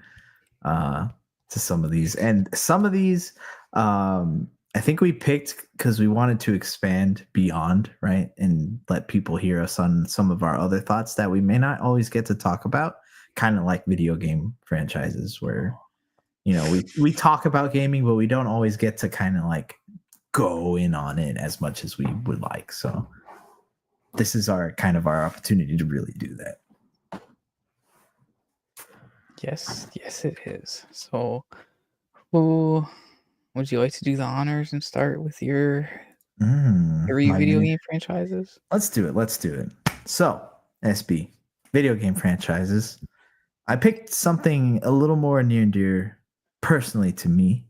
to some of these. And some of these, I think we picked because we wanted to expand beyond, right? And let people hear us on some of our other thoughts that we may not always get to talk about, kind of like video game franchises where, we talk about gaming, but we don't always get to kind of like go in on it as much as we would like. So this is our opportunity to really do that. Yes, it is. So, who would you like to do the honors and start with your 3 video game franchises? Let's do it. So, SB, video game franchises. I picked something a little more near and dear personally to me,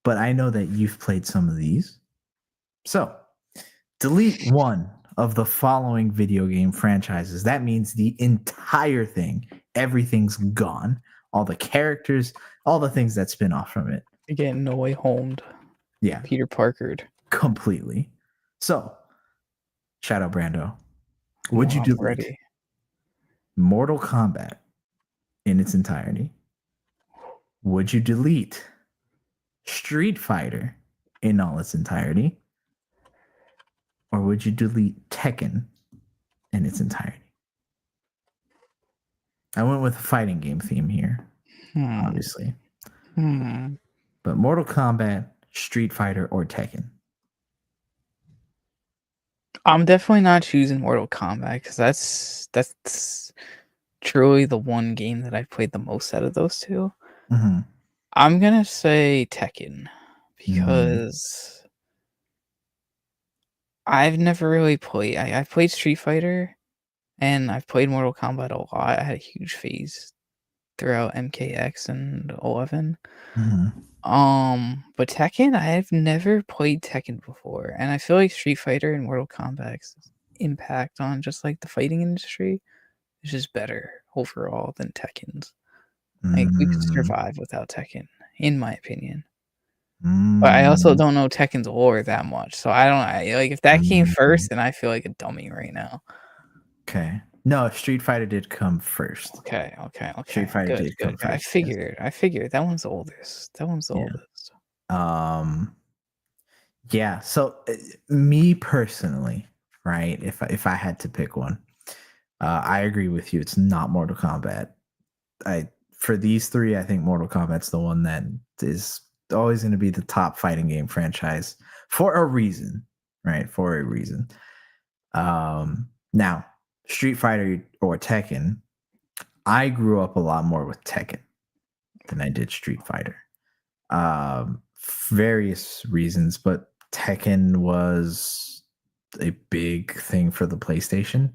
but I know that you've played some of these. So, delete one of the following video game franchises. That means the entire thing. Everything's gone. All the characters, all the things that spin off from it. Again, No Way Home. Yeah. Peter Parkered. Completely. So, Shadow Brando, would you delete Mortal Kombat in its entirety? Would you delete Street Fighter in all its entirety? Or would you delete Tekken in its entirety? I went with a fighting game theme here, obviously. But Mortal Kombat, Street Fighter, or Tekken? I'm definitely not choosing Mortal Kombat because that's truly the one game that I've played the most out of those 2. Mm-hmm. I'm gonna say Tekken because I've never really played. I've played Street Fighter and I've played Mortal Kombat a lot. I had a huge phase throughout MKX and 11. But Tekken, I've never played Tekken before, and I feel like Street Fighter and Mortal Kombat's impact on just like the fighting industry is just better overall than Tekken's. Like we could survive without Tekken, in my opinion. But I also don't know Tekken's lore that much, so I don't like if that came first, then I feel like a dummy right now. Okay. No, Street Fighter did come first. Okay. Street Fighter did come first. I figured that one's the oldest. That one's the oldest. Yeah. So me personally, right? If I had to pick one, I agree with you. It's not Mortal Kombat. I For these three, I think Mortal Kombat's the one that is always going to be the top fighting game franchise for a reason, right? For a reason. Now, Street Fighter or Tekken, I grew up a lot more with Tekken than I did Street Fighter. Various reasons, but Tekken was a big thing for the PlayStation.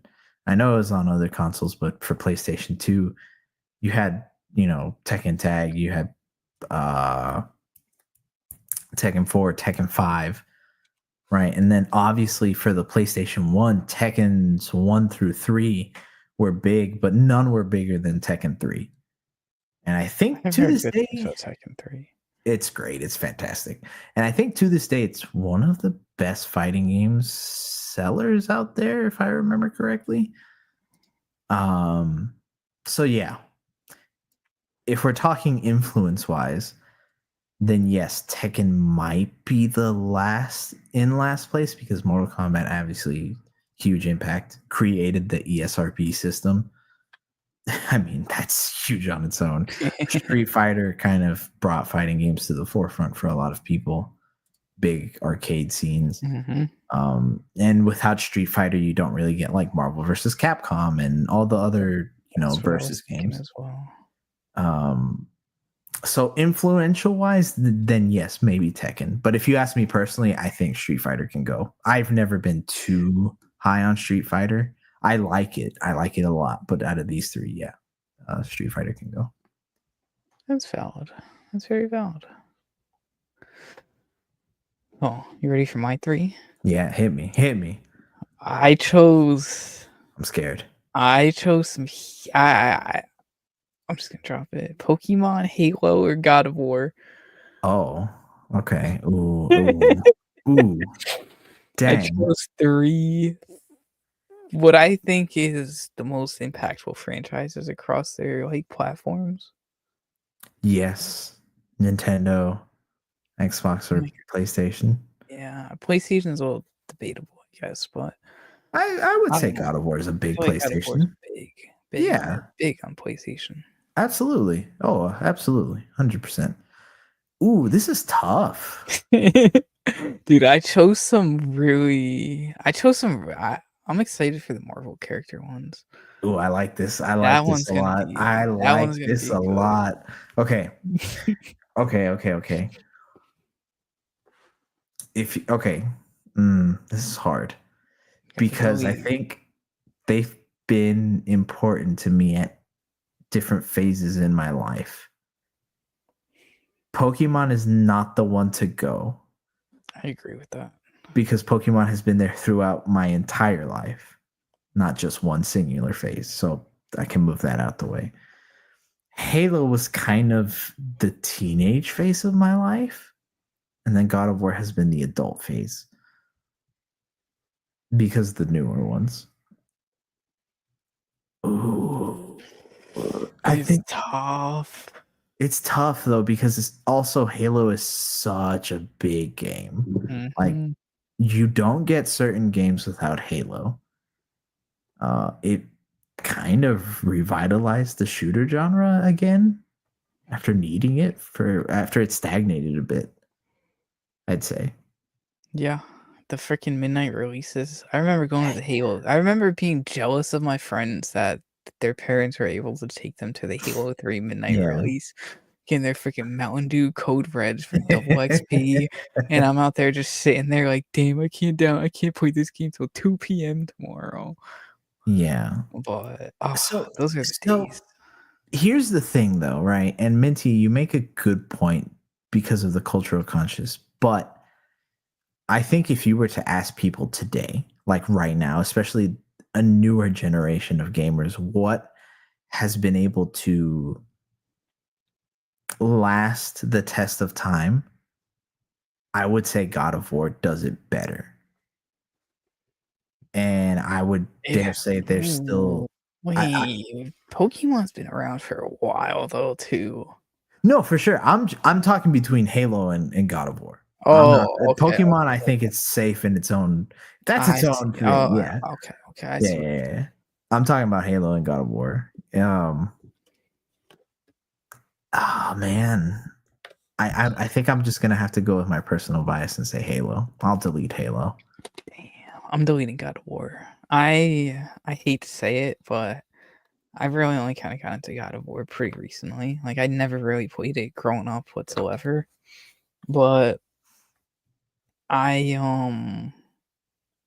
I know it was on other consoles, but for PlayStation 2, you had, Tekken Tag, you had uh Tekken 4, Tekken 5, right? And then obviously for the PlayStation 1, Tekken's 1 through 3 were big, but none were bigger than Tekken 3. And I think I've to heard this good things day, about Tekken 3. it's great. It's fantastic. And I think to this day, it's one of the best fighting games sellers out there, if I remember correctly. So yeah, if we're talking influence wise, then yes, Tekken might be the last place because Mortal Kombat obviously huge impact, created the ESRP system. I mean, that's huge on its own. Street Fighter kind of brought fighting games to the forefront for a lot of people. Big arcade scenes. Mm-hmm. And without Street Fighter, you don't really get like Marvel versus Capcom and all the other, That's what I was versus thinking games. as well. So influential wise, then yes, maybe Tekken. But if you ask me personally, I think Street Fighter can go. I've never been too high on Street Fighter. I like it. I like it a lot. But out of these three, yeah, Street Fighter can go. That's valid. That's very valid. Oh, you ready for my 3? Yeah, hit me. Hit me. I chose I'm scared. some. I'm just gonna drop it. Pokemon, Halo, or God of War. Oh, okay. Ooh. Ooh. I Dang. chose 3. What I think is the most impactful franchises across their platforms. Yes. Nintendo, Xbox, or Like, PlayStation. yeah, PlayStation's a little debatable, I guess, but I would I say don't know. God of War is a I big feel like God of War is PlayStation. Yeah, big on PlayStation. absolutely. Oh, absolutely. 100%. Ooh, this is tough. Dude, I chose some really. I'm excited for the Marvel character ones. Ooh, I like this. I That like this one's a gonna lot. be. I That like one's gonna this be a good. lot. Okay. Okay. This is hard Got the because I really. think they've been important to me at different phases in my life. Pokemon is not the one to go I agree with that. because Pokemon has been there throughout my entire life, not just one singular phase. So I can move that out the way. Halo was kind of the teenage phase of my life, and then God of War has been the adult phase because the newer ones. Ooh, I It's think tough. it's tough though because it's also Halo is such a big game. Like Hmm. you don't get certain games without Halo. It kind of revitalized the shooter genre again after needing it after it stagnated a bit, I'd say. Yeah, the freaking midnight releases. I remember going to the Halo. I remember being jealous of my friends that their parents were able to take them to the Halo 3 midnight Yeah. release, getting their freaking Mountain Dew Code Reds for double XP, and I'm out there just sitting there like, damn, I can't play this game till 2 p.m. tomorrow. Yeah. But So those are the so days. here's the thing though, right? And Minty, you make a good point because of the cultural conscious, but I think if you were to ask people today, like right now, especially a newer generation of gamers, what has been able to last the test of time, I would say God of War does it better. And I would Yeah. dare say there's Ooh, still I wait, Pokemon's been around for a while though too. no, for sure. I'm talking between Halo and God of War. I'm not Oh, okay. Pokemon. I think it's safe in its own. That's its I own see. thing. Oh, Yeah, okay. I yeah, see. yeah, yeah. I'm talking about Halo and God of War. Oh man, I think I'm just gonna have to go with my personal bias and say Halo. I'll delete Halo. Damn, I'm deleting God of War. I hate to say it, but I really only kind of got into God of War pretty recently. Like I never really played it growing up whatsoever. But I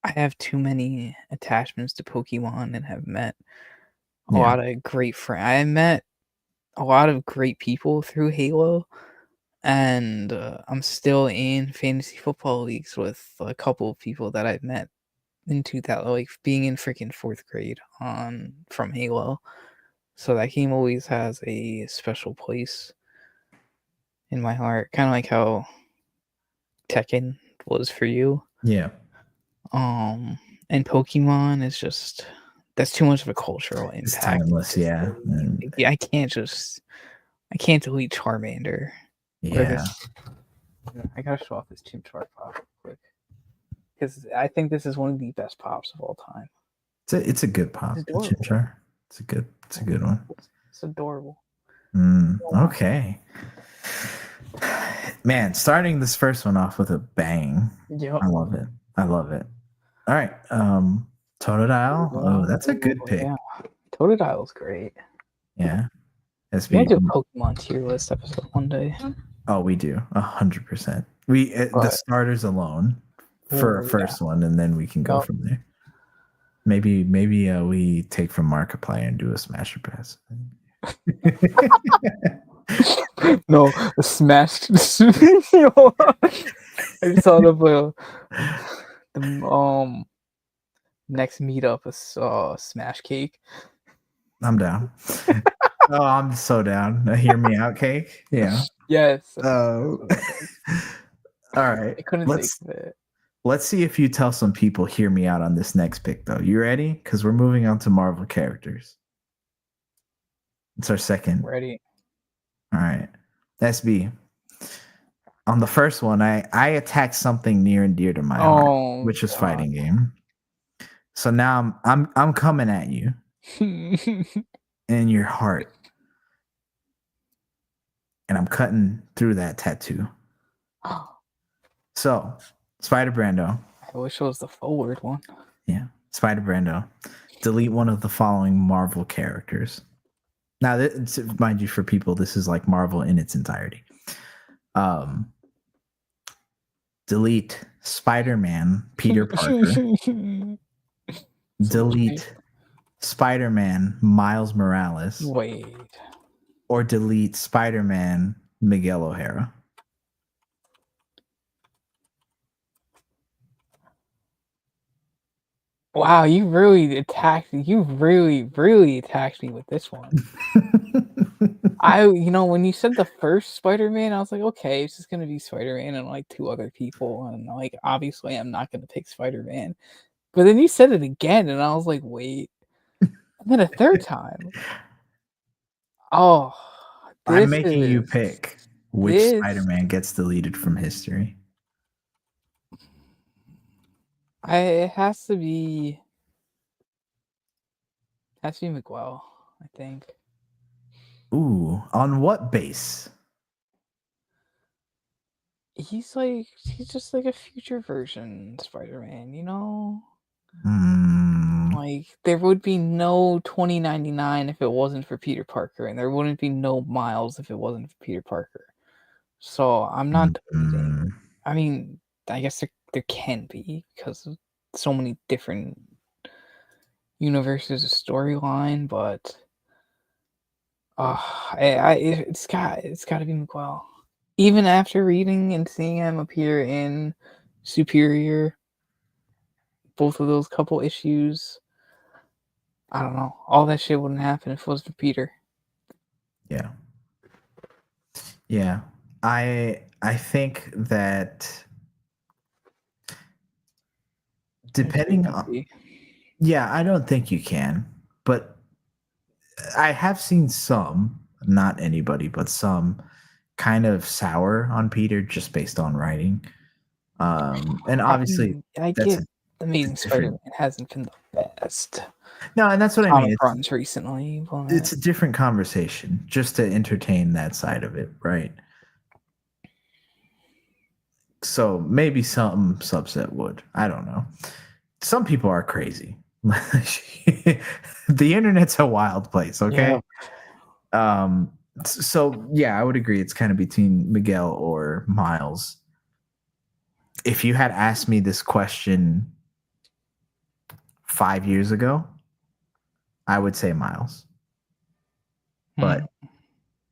I have too many attachments to Pokemon and have met a Yeah, lot of great friends. I met a lot of great people through Halo, and I'm still in fantasy football leagues with a couple of people that I've met in 2000, like being in freaking fourth grade on from Halo. So that game always has a special place in my heart, kind of like how Tekken was for you. yeah. Um, and Pokemon is just that's too much of a cultural It's impact. timeless. Yeah, and Yeah, I can't delete Charmander or yeah. this. I gotta show off this Chimchar pop real quick because I think this is one of the best pops of all time. It's a good It's pop. The adorable. Chimchar. It's a good one. It's adorable. Okay. Man, starting this first one off with a bang. Yep. I love it. I love it. All right. Totodile. Oh, that's a good pick. Yeah. Totodile's great. Yeah. We gotta SB. do a Pokemon tier list episode one day. Oh, we do 100%. We the But starters alone for a yeah. first one, and then we can go Yep. from there. Maybe we take from Markiplier and do a Smasher Pass. No, the smashed. I just thought of the next meetup is smash cake. I'm down. Oh, I'm so down. A hear me out cake. Yeah. Yes. Oh. All right. I couldn't think of it. Let's see if you tell some people hear me out on this next pick though. You ready? Because we're moving on to Marvel characters. It's our second. Ready? All right. SB. On the first one, I attacked something near and dear to my heart, which was fighting game. So now I'm coming at you in your heart. And I'm cutting through that tattoo. So, Spider Brando. I wish it was the forward one. Yeah. Spider Brando. Delete one of the following Marvel characters. Now, mind you, for people, this is like Marvel in its entirety. Delete Spider-Man, Peter Parker. Delete Spider-Man, Miles Morales. Wait. Or delete Spider-Man, Miguel O'Hara. Wow, you really attacked me with this one. When you said the first Spider-Man, I was like, okay, it's just gonna be Spider-Man and like two other people, and like obviously I'm not gonna pick Spider-Man. But then you said it again, and I was like, wait. And then a third time. Oh, I'm making you pick which this Spider-Man gets deleted from history. it has to be Miguel, I think. Ooh, on what base? He's just like a future version Spider-Man, you know? Like there would be no 2099 if it wasn't for Peter Parker, and there wouldn't be no Miles if it wasn't for Peter Parker. So I'm not deleting. I mean, I guess there can be because of so many different universes of storyline, but it's got to be Miguel. Even after reading and seeing him appear in Superior, both of those couple issues, I don't know. All that shit wouldn't happen if it was for Peter. Yeah. Yeah. I think that depending on yeah, I don't think you can, but I have seen some, not anybody, but some kind of sour on Peter just based on writing. And obviously I that's get Amazing different. Spider-Man hasn't been the best No, and that's what I comic mean. runs recently, but It's a different conversation just to entertain that side of it, right? So maybe some subset would. I don't know. Some people are crazy. The internet's a wild place, okay? yeah. So yeah, I would agree it's kind of between Miguel or Miles. If you had asked me this question 5 years ago, I would say Miles. But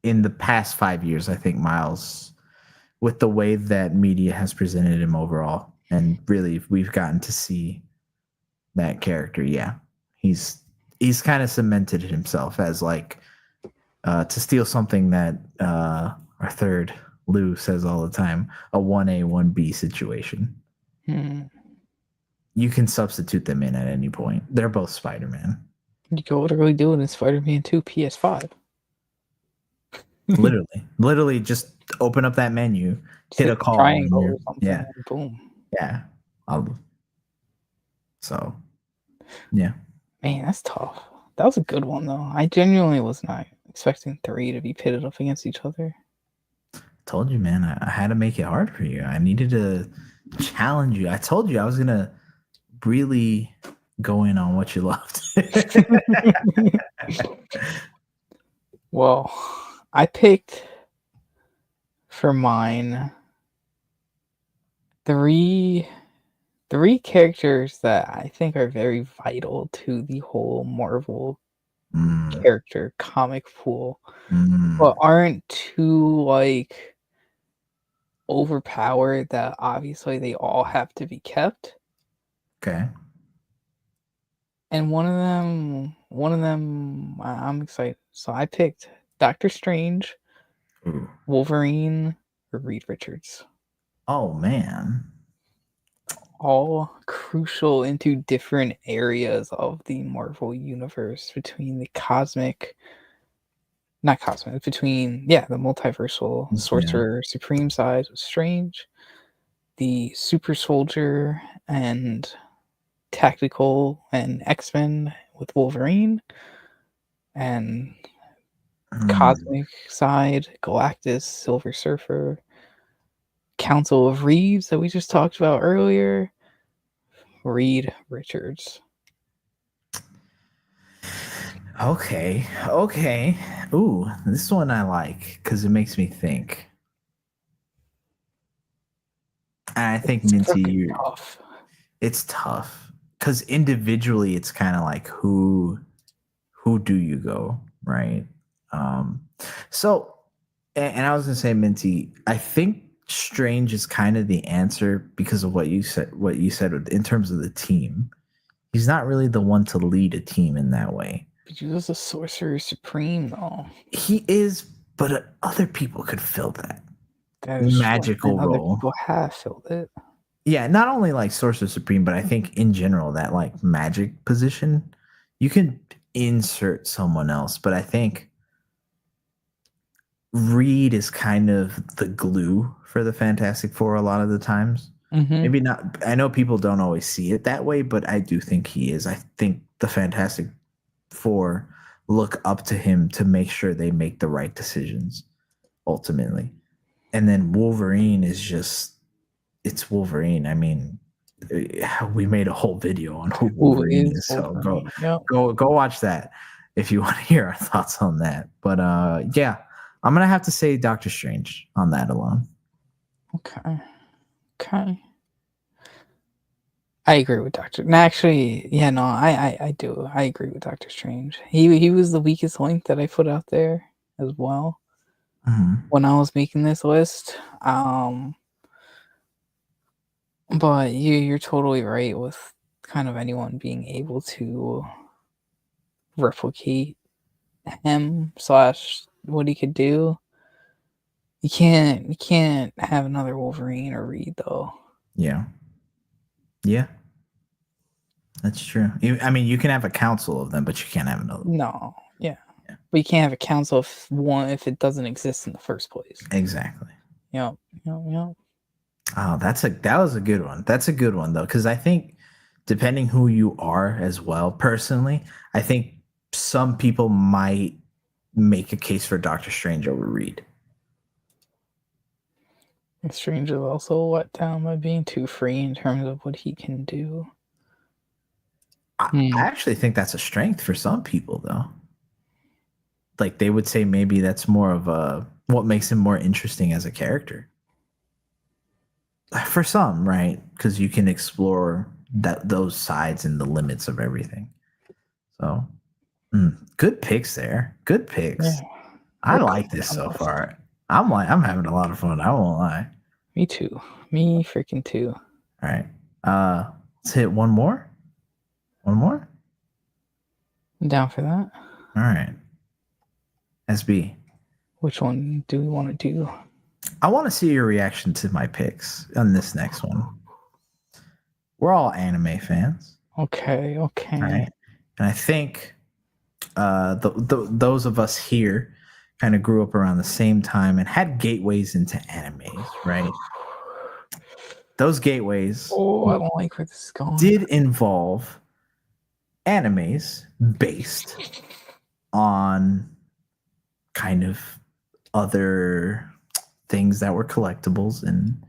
in the past 5 years, I think Miles, with the way that media has presented him overall, and really we've gotten to see that character, yeah, he's kind of cemented himself as like to steal something that our third Lou says all the time, a 1A 1B situation. You can substitute them in at any point. They're both Spider-Man. You can literally do it in Spider-Man 2 PS5. literally just open up that menu, Just hit hit a the call, and triangle you're or something, yeah, and boom. yeah. So yeah. Man, that's tough. That was a good one, though. I genuinely was not expecting 3 to be pitted up against each other. Told you, man. I had to make it hard for you. I needed to challenge you. I told you I was gonna really go in on what you loved. Well, I picked for mine three characters that I think are very vital to the whole Marvel character comic pool, but aren't too like overpowered that obviously they all have to be kept. Okay. And one of them, I'm excited. So I picked Doctor Strange, Wolverine, or Reed Richards. Oh man. All crucial into different areas of the Marvel universe between the the multiversal Sorcerer Supreme side with Strange, the Super Soldier and Tactical and X-Men with Wolverine, and cosmic side, Galactus, Silver Surfer, Council of Reeves that we just talked about earlier, Reed Richards. Okay. Ooh, this one I like because it makes me think. And I think Minty, tough. It's tough because individually, it's kind of like who do you go, right? So, and I was gonna say, Minty, I think Strange is kind of the answer because of what you said. What you said in terms of the team, he's not really the one to lead a team in that way. But he was a Sorcerer Supreme, though. He is, but other people could fill that That magical true. Other role. people have filled it. Yeah, not only like Sorcerer Supreme, but I think in general that like magic position, you can insert someone else. But I think Reed is kind of the glue for the Fantastic Four a lot of the times. Maybe not. I know people don't always see it that way, but I do think he is. I think the Fantastic Four look up to him to make sure they make the right decisions ultimately. And then Wolverine is just, it's Wolverine. I mean, we made a whole video on who Wolverine is. So go watch that if you want to hear our thoughts on that. But yeah, I'm gonna have to say Doctor Strange on that alone. Okay. I agree with I do. I agree with Doctor Strange. He was the weakest link that I put out there as well when I was making this list. But you're totally right with kind of anyone being able to replicate him / what he could do. You can't have another Wolverine or Reed though. Yeah, that's true. I mean, you can have a council of them, but you can't have another. No, yeah. But you can't have a council if it doesn't exist in the first place. Exactly. Yep. Oh, that was a good one. That's a good one though, because I think depending who you are as well, personally, I think some people might make a case for Doctor Strange over Reed. Strange is also let down by being too free in terms of what he can do. I actually think that's a strength for some people, though. Like they would say maybe that's more of a what makes him more interesting as a character. For some, right? Because you can explore those sides and the limits of everything. So, good picks there. Good picks. Yeah. I like this so far. I'm having a lot of fun. I won't lie. Me too. Me freaking too. All right. Let's hit one more. One more. I'm down for that. All right. SB. Which one do we want to do? I want to see your reaction to my picks on this next one. We're all anime fans. Okay. Okay. Right. And I think those of us here kind of grew up around the same time and had gateways into animes, right? Those gateways I don't like where this is going. did involve animes based on kind of other things that were collectibles and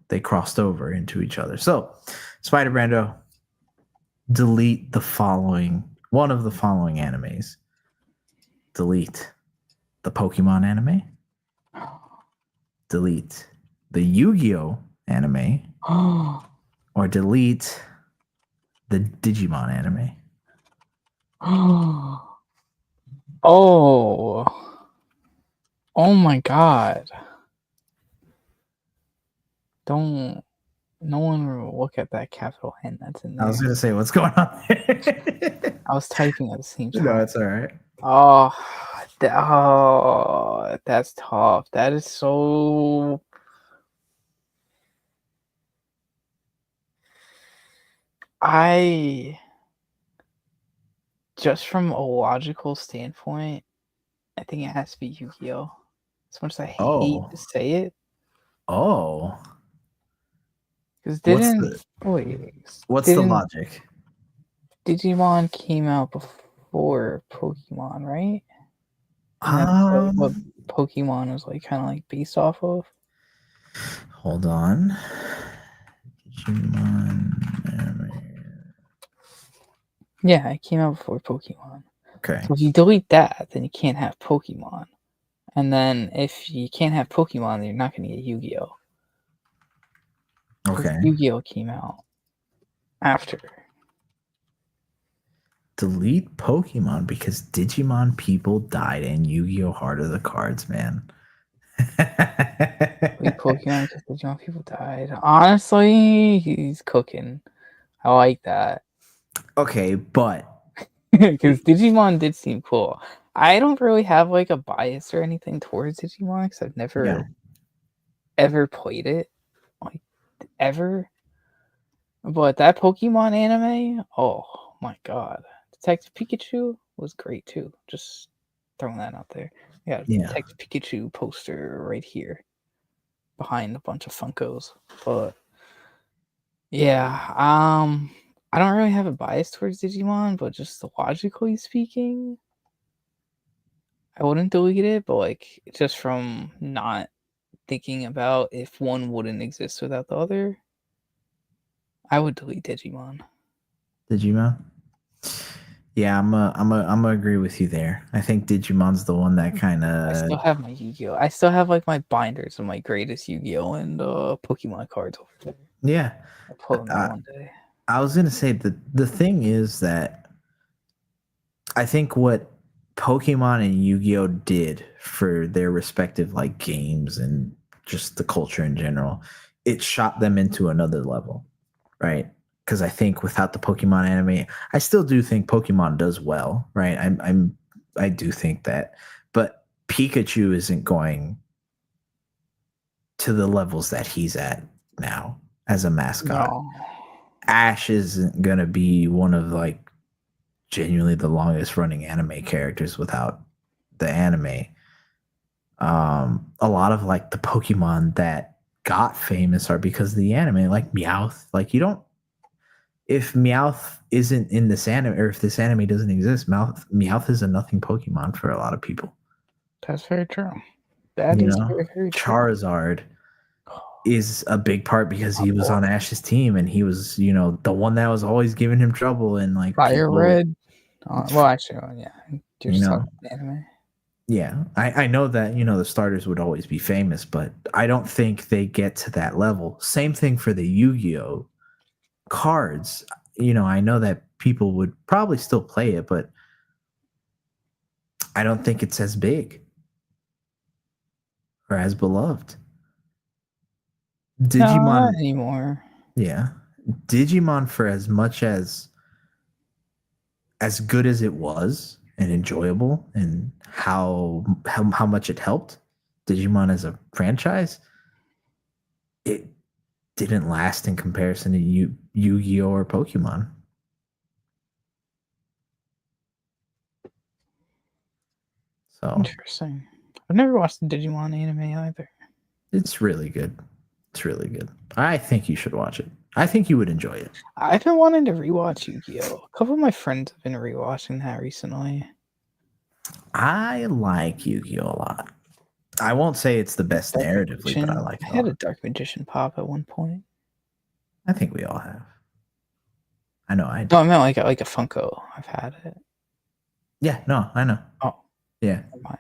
they crossed over into each other. So Spider Brando, delete one of the following animes. Delete the Pokemon anime. Delete the Yu-Gi-Oh anime. Or delete the Digimon anime. Oh my god. No one will look at that capital N that's in there. I was going to say, what's going on there? I was typing at the same time. No, it's all right. That's tough. That is so... Just from a logical standpoint, I think it has to be Yu-Gi-Oh! As much as I hate to say it. Oh. Because what's the logic? Digimon came out before Pokemon, right? And that's what Pokemon was like, kind of like based off of. Hold on. Digimon anime. Yeah, it came out before Pokemon. Okay. So if you delete that, then you can't have Pokemon. And then if you can't have Pokemon, then you're not going to get Yu-Gi-Oh! Okay. Yu-Gi-Oh! Came out after. Delete Pokemon because Digimon people died and Yu-Gi-Oh! Heart of the Cards, man. Delete Pokemon because Digimon people died. Honestly, he's cooking. I like that. Okay, but because Digimon did seem cool. I don't really have like a bias or anything towards Digimon because I've never ever played it, like ever. But that Pokemon anime, oh my god, Detective Pikachu was great too. Just throwing that out there. Yeah, Detective Pikachu poster right here, behind a bunch of Funkos. But yeah, I don't really have a bias towards Digimon, but just logically speaking, I wouldn't delete it, but like just from not thinking about if one wouldn't exist without the other, I would delete Digimon. Yeah, I'm gonna agree with you there. I think Digimon's the one that kind of. I still have my Yu-Gi-Oh! I still have like my binders of my greatest Yu-Gi-Oh! And Pokemon cards over there. Yeah, I'll pull them out one day. I was gonna say the thing is that I think what Pokemon and Yu-Gi-Oh! Did for their respective like games and just the culture in general, it shot them into another level, right? Because I think without the Pokemon anime, I still do think Pokemon does well, right? I do think that, but Pikachu isn't going to the levels that he's at now as a mascot. No. Ash isn't gonna be one of like genuinely the longest running anime characters without the anime. A lot of like the Pokemon that got famous are because of the anime, like Meowth. Like you don't, if Meowth isn't in this anime, or if this anime doesn't exist, Meowth is a nothing Pokemon for a lot of people. That's very true. That You is know, very, very true. Charizard is a big part because he was on Ash's team and he was, the one that was always giving him trouble and like Fire people, Red. Well, actually, yeah. You're you just know, talking anime. yeah, I know that, the starters would always be famous, but I don't think they get to that level. Same thing for the Yu-Gi-Oh cards. I know that people would probably still play it, but I don't think it's as big or as beloved. No, not Digimon, anymore. yeah. Digimon, for as good as it was and enjoyable and how much it helped Digimon as a franchise, it didn't last in comparison to Yu-Gi-Oh or Pokemon. So Interesting. I've never watched the Digimon anime either. it's really good. It's really good. I think you should watch it. I think you would enjoy it. I've been wanting to rewatch Yu-Gi-Oh! A couple of my friends have been rewatching that recently. I like Yu-Gi-Oh a lot. I won't say it's the best Dark narratively, Magician. but I like I it a had a lot. Dark Magician pop at one point. I think we all have. I know I do. No, I meant like a Funko. I've had it. Yeah, no, I know. Oh, Yeah. never mind.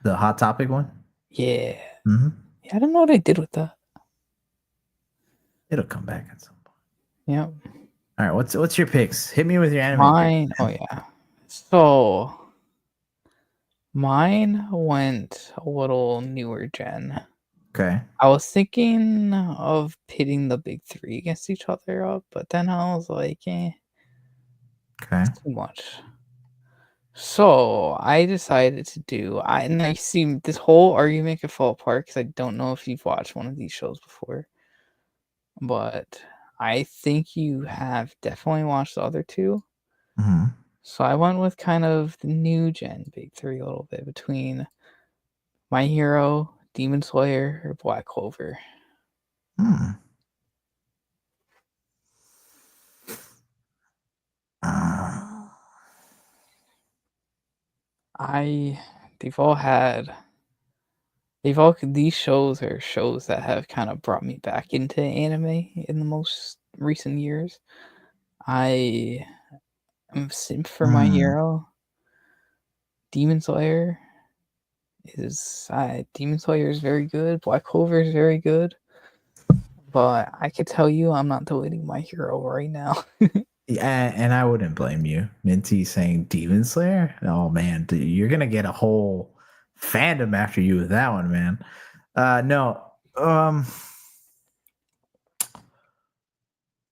The Hot Topic one? Yeah. Mm-hmm. Yeah, I don't know what I did with that. It'll come back at some point. Yep. All right, what's your picks? Hit me with your anime Mine. picks. Oh yeah. So mine went a little newer gen. Okay. I was thinking of pitting the big three against each other up, but then I was like, Okay. it's too much. So I decided to do. And I see this whole argument could fall apart because I don't know if you've watched one of these shows before, but I think you have definitely watched the other two. Mm-hmm. So I went with kind of the new gen big three a little bit between My Hero, Demon Slayer, or Black Clover. Hmm. These shows are shows that have kind of brought me back into anime in the most recent years. I am simp for My Hero. Demon Slayer Demon Slayer is very good. Black Clover is very good. But I could tell you I'm not deleting My Hero right now. Yeah, and I wouldn't blame you. Minty saying Demon Slayer? Oh man, dude, you're gonna get a whole fandom after you with that one, man. No.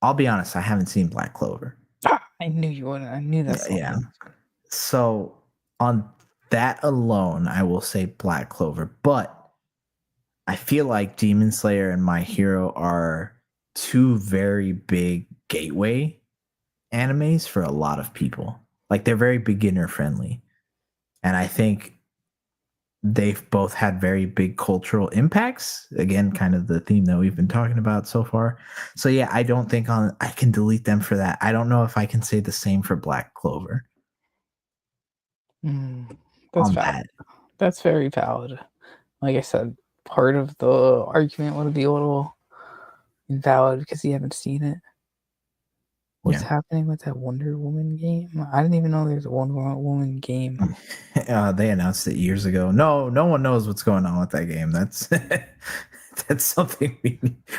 I'll be honest, I haven't seen Black Clover. I knew you wouldn't. I knew that's Yeah. So on that alone, I will say Black Clover, but I feel like Demon Slayer and My Hero are two very big gateway animes for a lot of people. Like they're very beginner friendly. And I think they've both had very big cultural impacts. Again, kind of the theme that we've been talking about so far. So yeah, I don't think I can delete them for that. I don't know if I can say the same for Black Clover. That's valid. That's very valid. Like I said, part of the argument would be a little invalid because you haven't seen it. What's happening with that Wonder Woman game? I didn't even know there's a Wonder Woman game. They announced it years ago. No one knows what's going on with that game. That's that's something we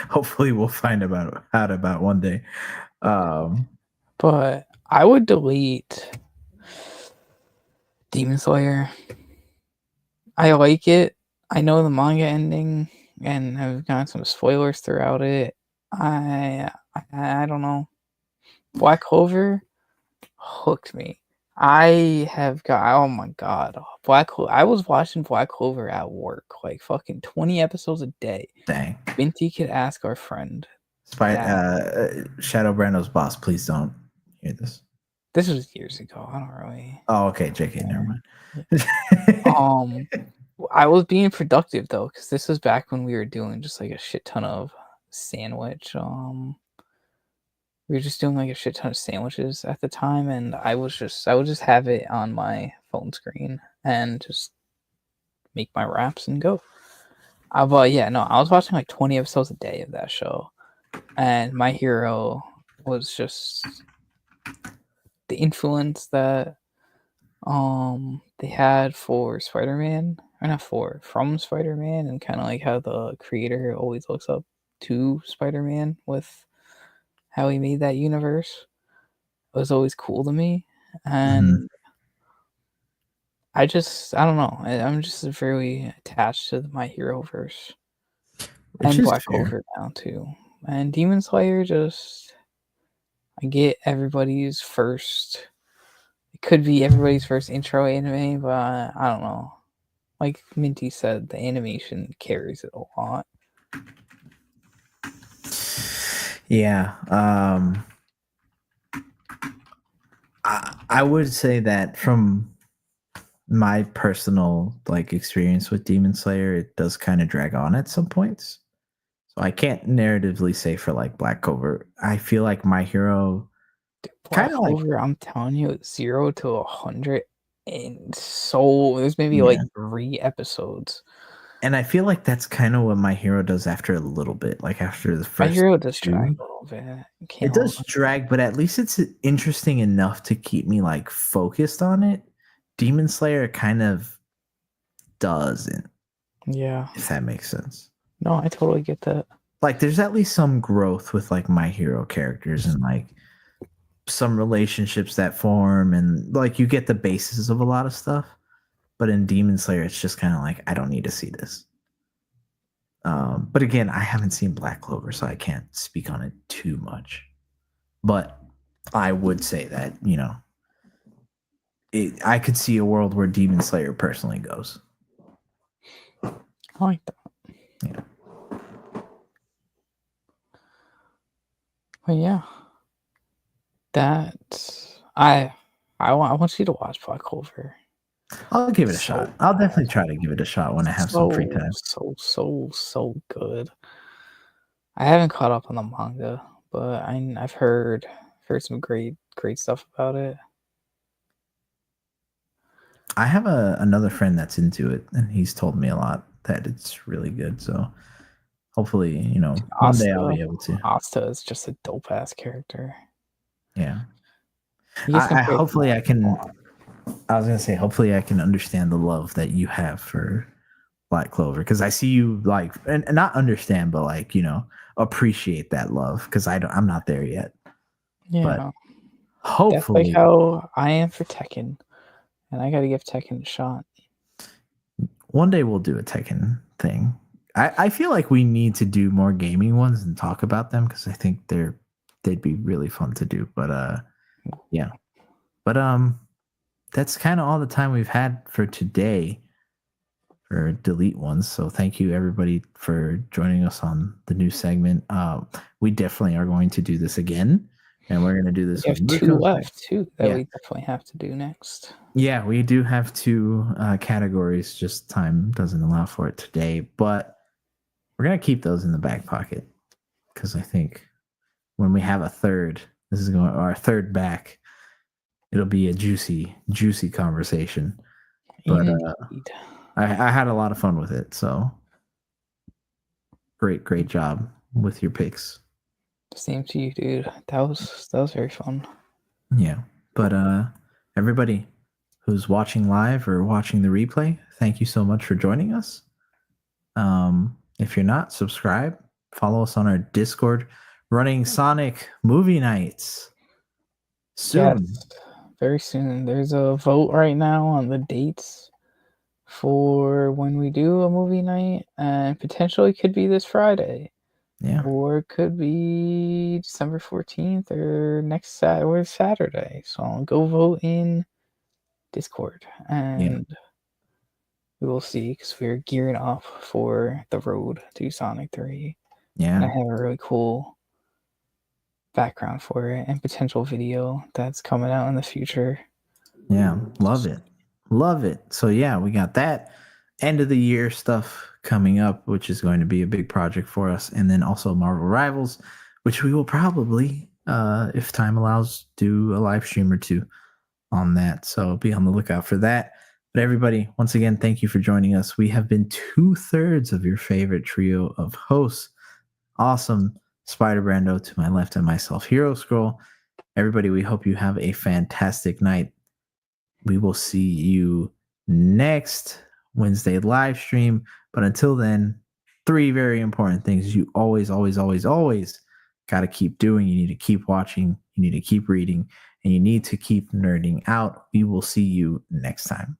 hopefully we'll find out about one day. But I would delete Demon Slayer. I like it. I know the manga ending, and I've gotten some spoilers throughout it. I don't know. Black Clover hooked me. I have got, oh my god, I was watching Black Clover at work, like fucking 20 episodes a day. Dang. Binty could ask our friend. Shadow Brando's boss, please don't hear this. This was years ago. I don't really. Oh, okay, JK, never mind. I was being productive though, because this was back when we were doing just like a shit ton of sandwich. We were just doing like a shit ton of sandwiches at the time, and I would just have it on my phone screen and just make my wraps and go. But yeah, no, I was watching like 20 episodes a day of that show, and My Hero was just the influence that they had for Spider-Man, or not from Spider-Man, and kind of like how the creator always looks up to Spider-Man with how he made that universe. It was always cool to me, and I don't know. I'm just very attached to My Hero verse Which and is Black fair. Clover now too. And Demon Slayer, just I get everybody's first. It could be everybody's first intro anime, but I don't know. Like Minty said, the animation carries it a lot. Yeah. I would say that from my personal like experience with Demon Slayer, it does kind of drag on at some points. So I can't narratively say for like Black Clover. I feel like My Hero Black kind of like Clover, I'm telling you, it's 0 to 100, and so there's maybe like yeah. 3 episodes. And I feel like that's kind of what My Hero does after a little bit, like after the My first Hero does drag two. a little bit. It Can't lie. does drag, but at least it's interesting enough to keep me like focused on it. Demon Slayer kind of doesn't, Yeah. if that makes sense. No, I totally get that. Like there's at least some growth with like My Hero characters and like some relationships that form and like you get the basis of a lot of stuff. But in Demon Slayer, it's just kind of like I don't need to see this. But again, I haven't seen Black Clover, so I can't speak on it too much. But I would say that, you know, I could see a world where Demon Slayer personally goes. I like that. Yeah. But yeah, that I want you to watch Black Clover. I'll give it a So shot. I'll definitely try to give it a shot when I have some free time. so good. I haven't caught up on the manga, but I've heard some great stuff about it. I have another friend that's into it, and he's told me a lot that it's really good. So hopefully, you know, one day I'll be able to. Asta is just a dope ass character. Yeah. He gets I compared to hopefully I Malcolm a can. lot. I was gonna say hopefully I can understand the love that you have for Black Clover because I see you like and not understand, but like you know appreciate that love because I'm not there yet. But Yeah, that's like hopefully how I am for Tekken, and I got to give Tekken a shot. one day we'll do a Tekken thing. I feel like we need to do more gaming ones and talk about them because I think they'd be really fun to do. But yeah. But that's kind of all the time we've had for today for delete ones. So thank you everybody for joining us on the new segment. We definitely are going to do this again, and we're going to do this We when have Luke 2 comes back. left too that Yeah, we definitely have to do next. yeah, we do have 2 categories. Just time doesn't allow for it today, but we're going to keep those in the back pocket because I think when we have a third, this is going our third back. It'll be a juicy conversation. But Indeed. I had a lot of fun with it. So great job with your picks. Same to you, dude. That was very fun. Yeah. But everybody who's watching live or watching the replay, thank you so much for joining us. If you're not, subscribe, follow us on our Discord, running Sonic movie nights soon. Yes, very soon. There's a vote right now on the dates for when we do a movie night, and potentially could be this Friday. Yeah. Or it could be December 14th or Saturday. So go vote in Discord and we will see because we're gearing up for the road to Sonic 3. And I Yeah. have a really cool background for it and potential video that's coming out in the future. Yeah. Love it. Love it. So yeah, we got that. end of the year stuff coming up, which is going to be a big project for us. And then also Marvel Rivals, which we will probably, if time allows, do a live stream or two on that. So be on the lookout for that. But everybody, once again, thank you for joining us. We have been 2/3 of your favorite trio of hosts. Awesome Spider Brando to my left and myself, Hero Scroll. Everybody, we hope you have a fantastic night. We will see you next Wednesday live stream. But until then, 3 very important things you always got to keep doing. You need to keep watching, you need to keep reading, and you need to keep nerding out. We will see you next time.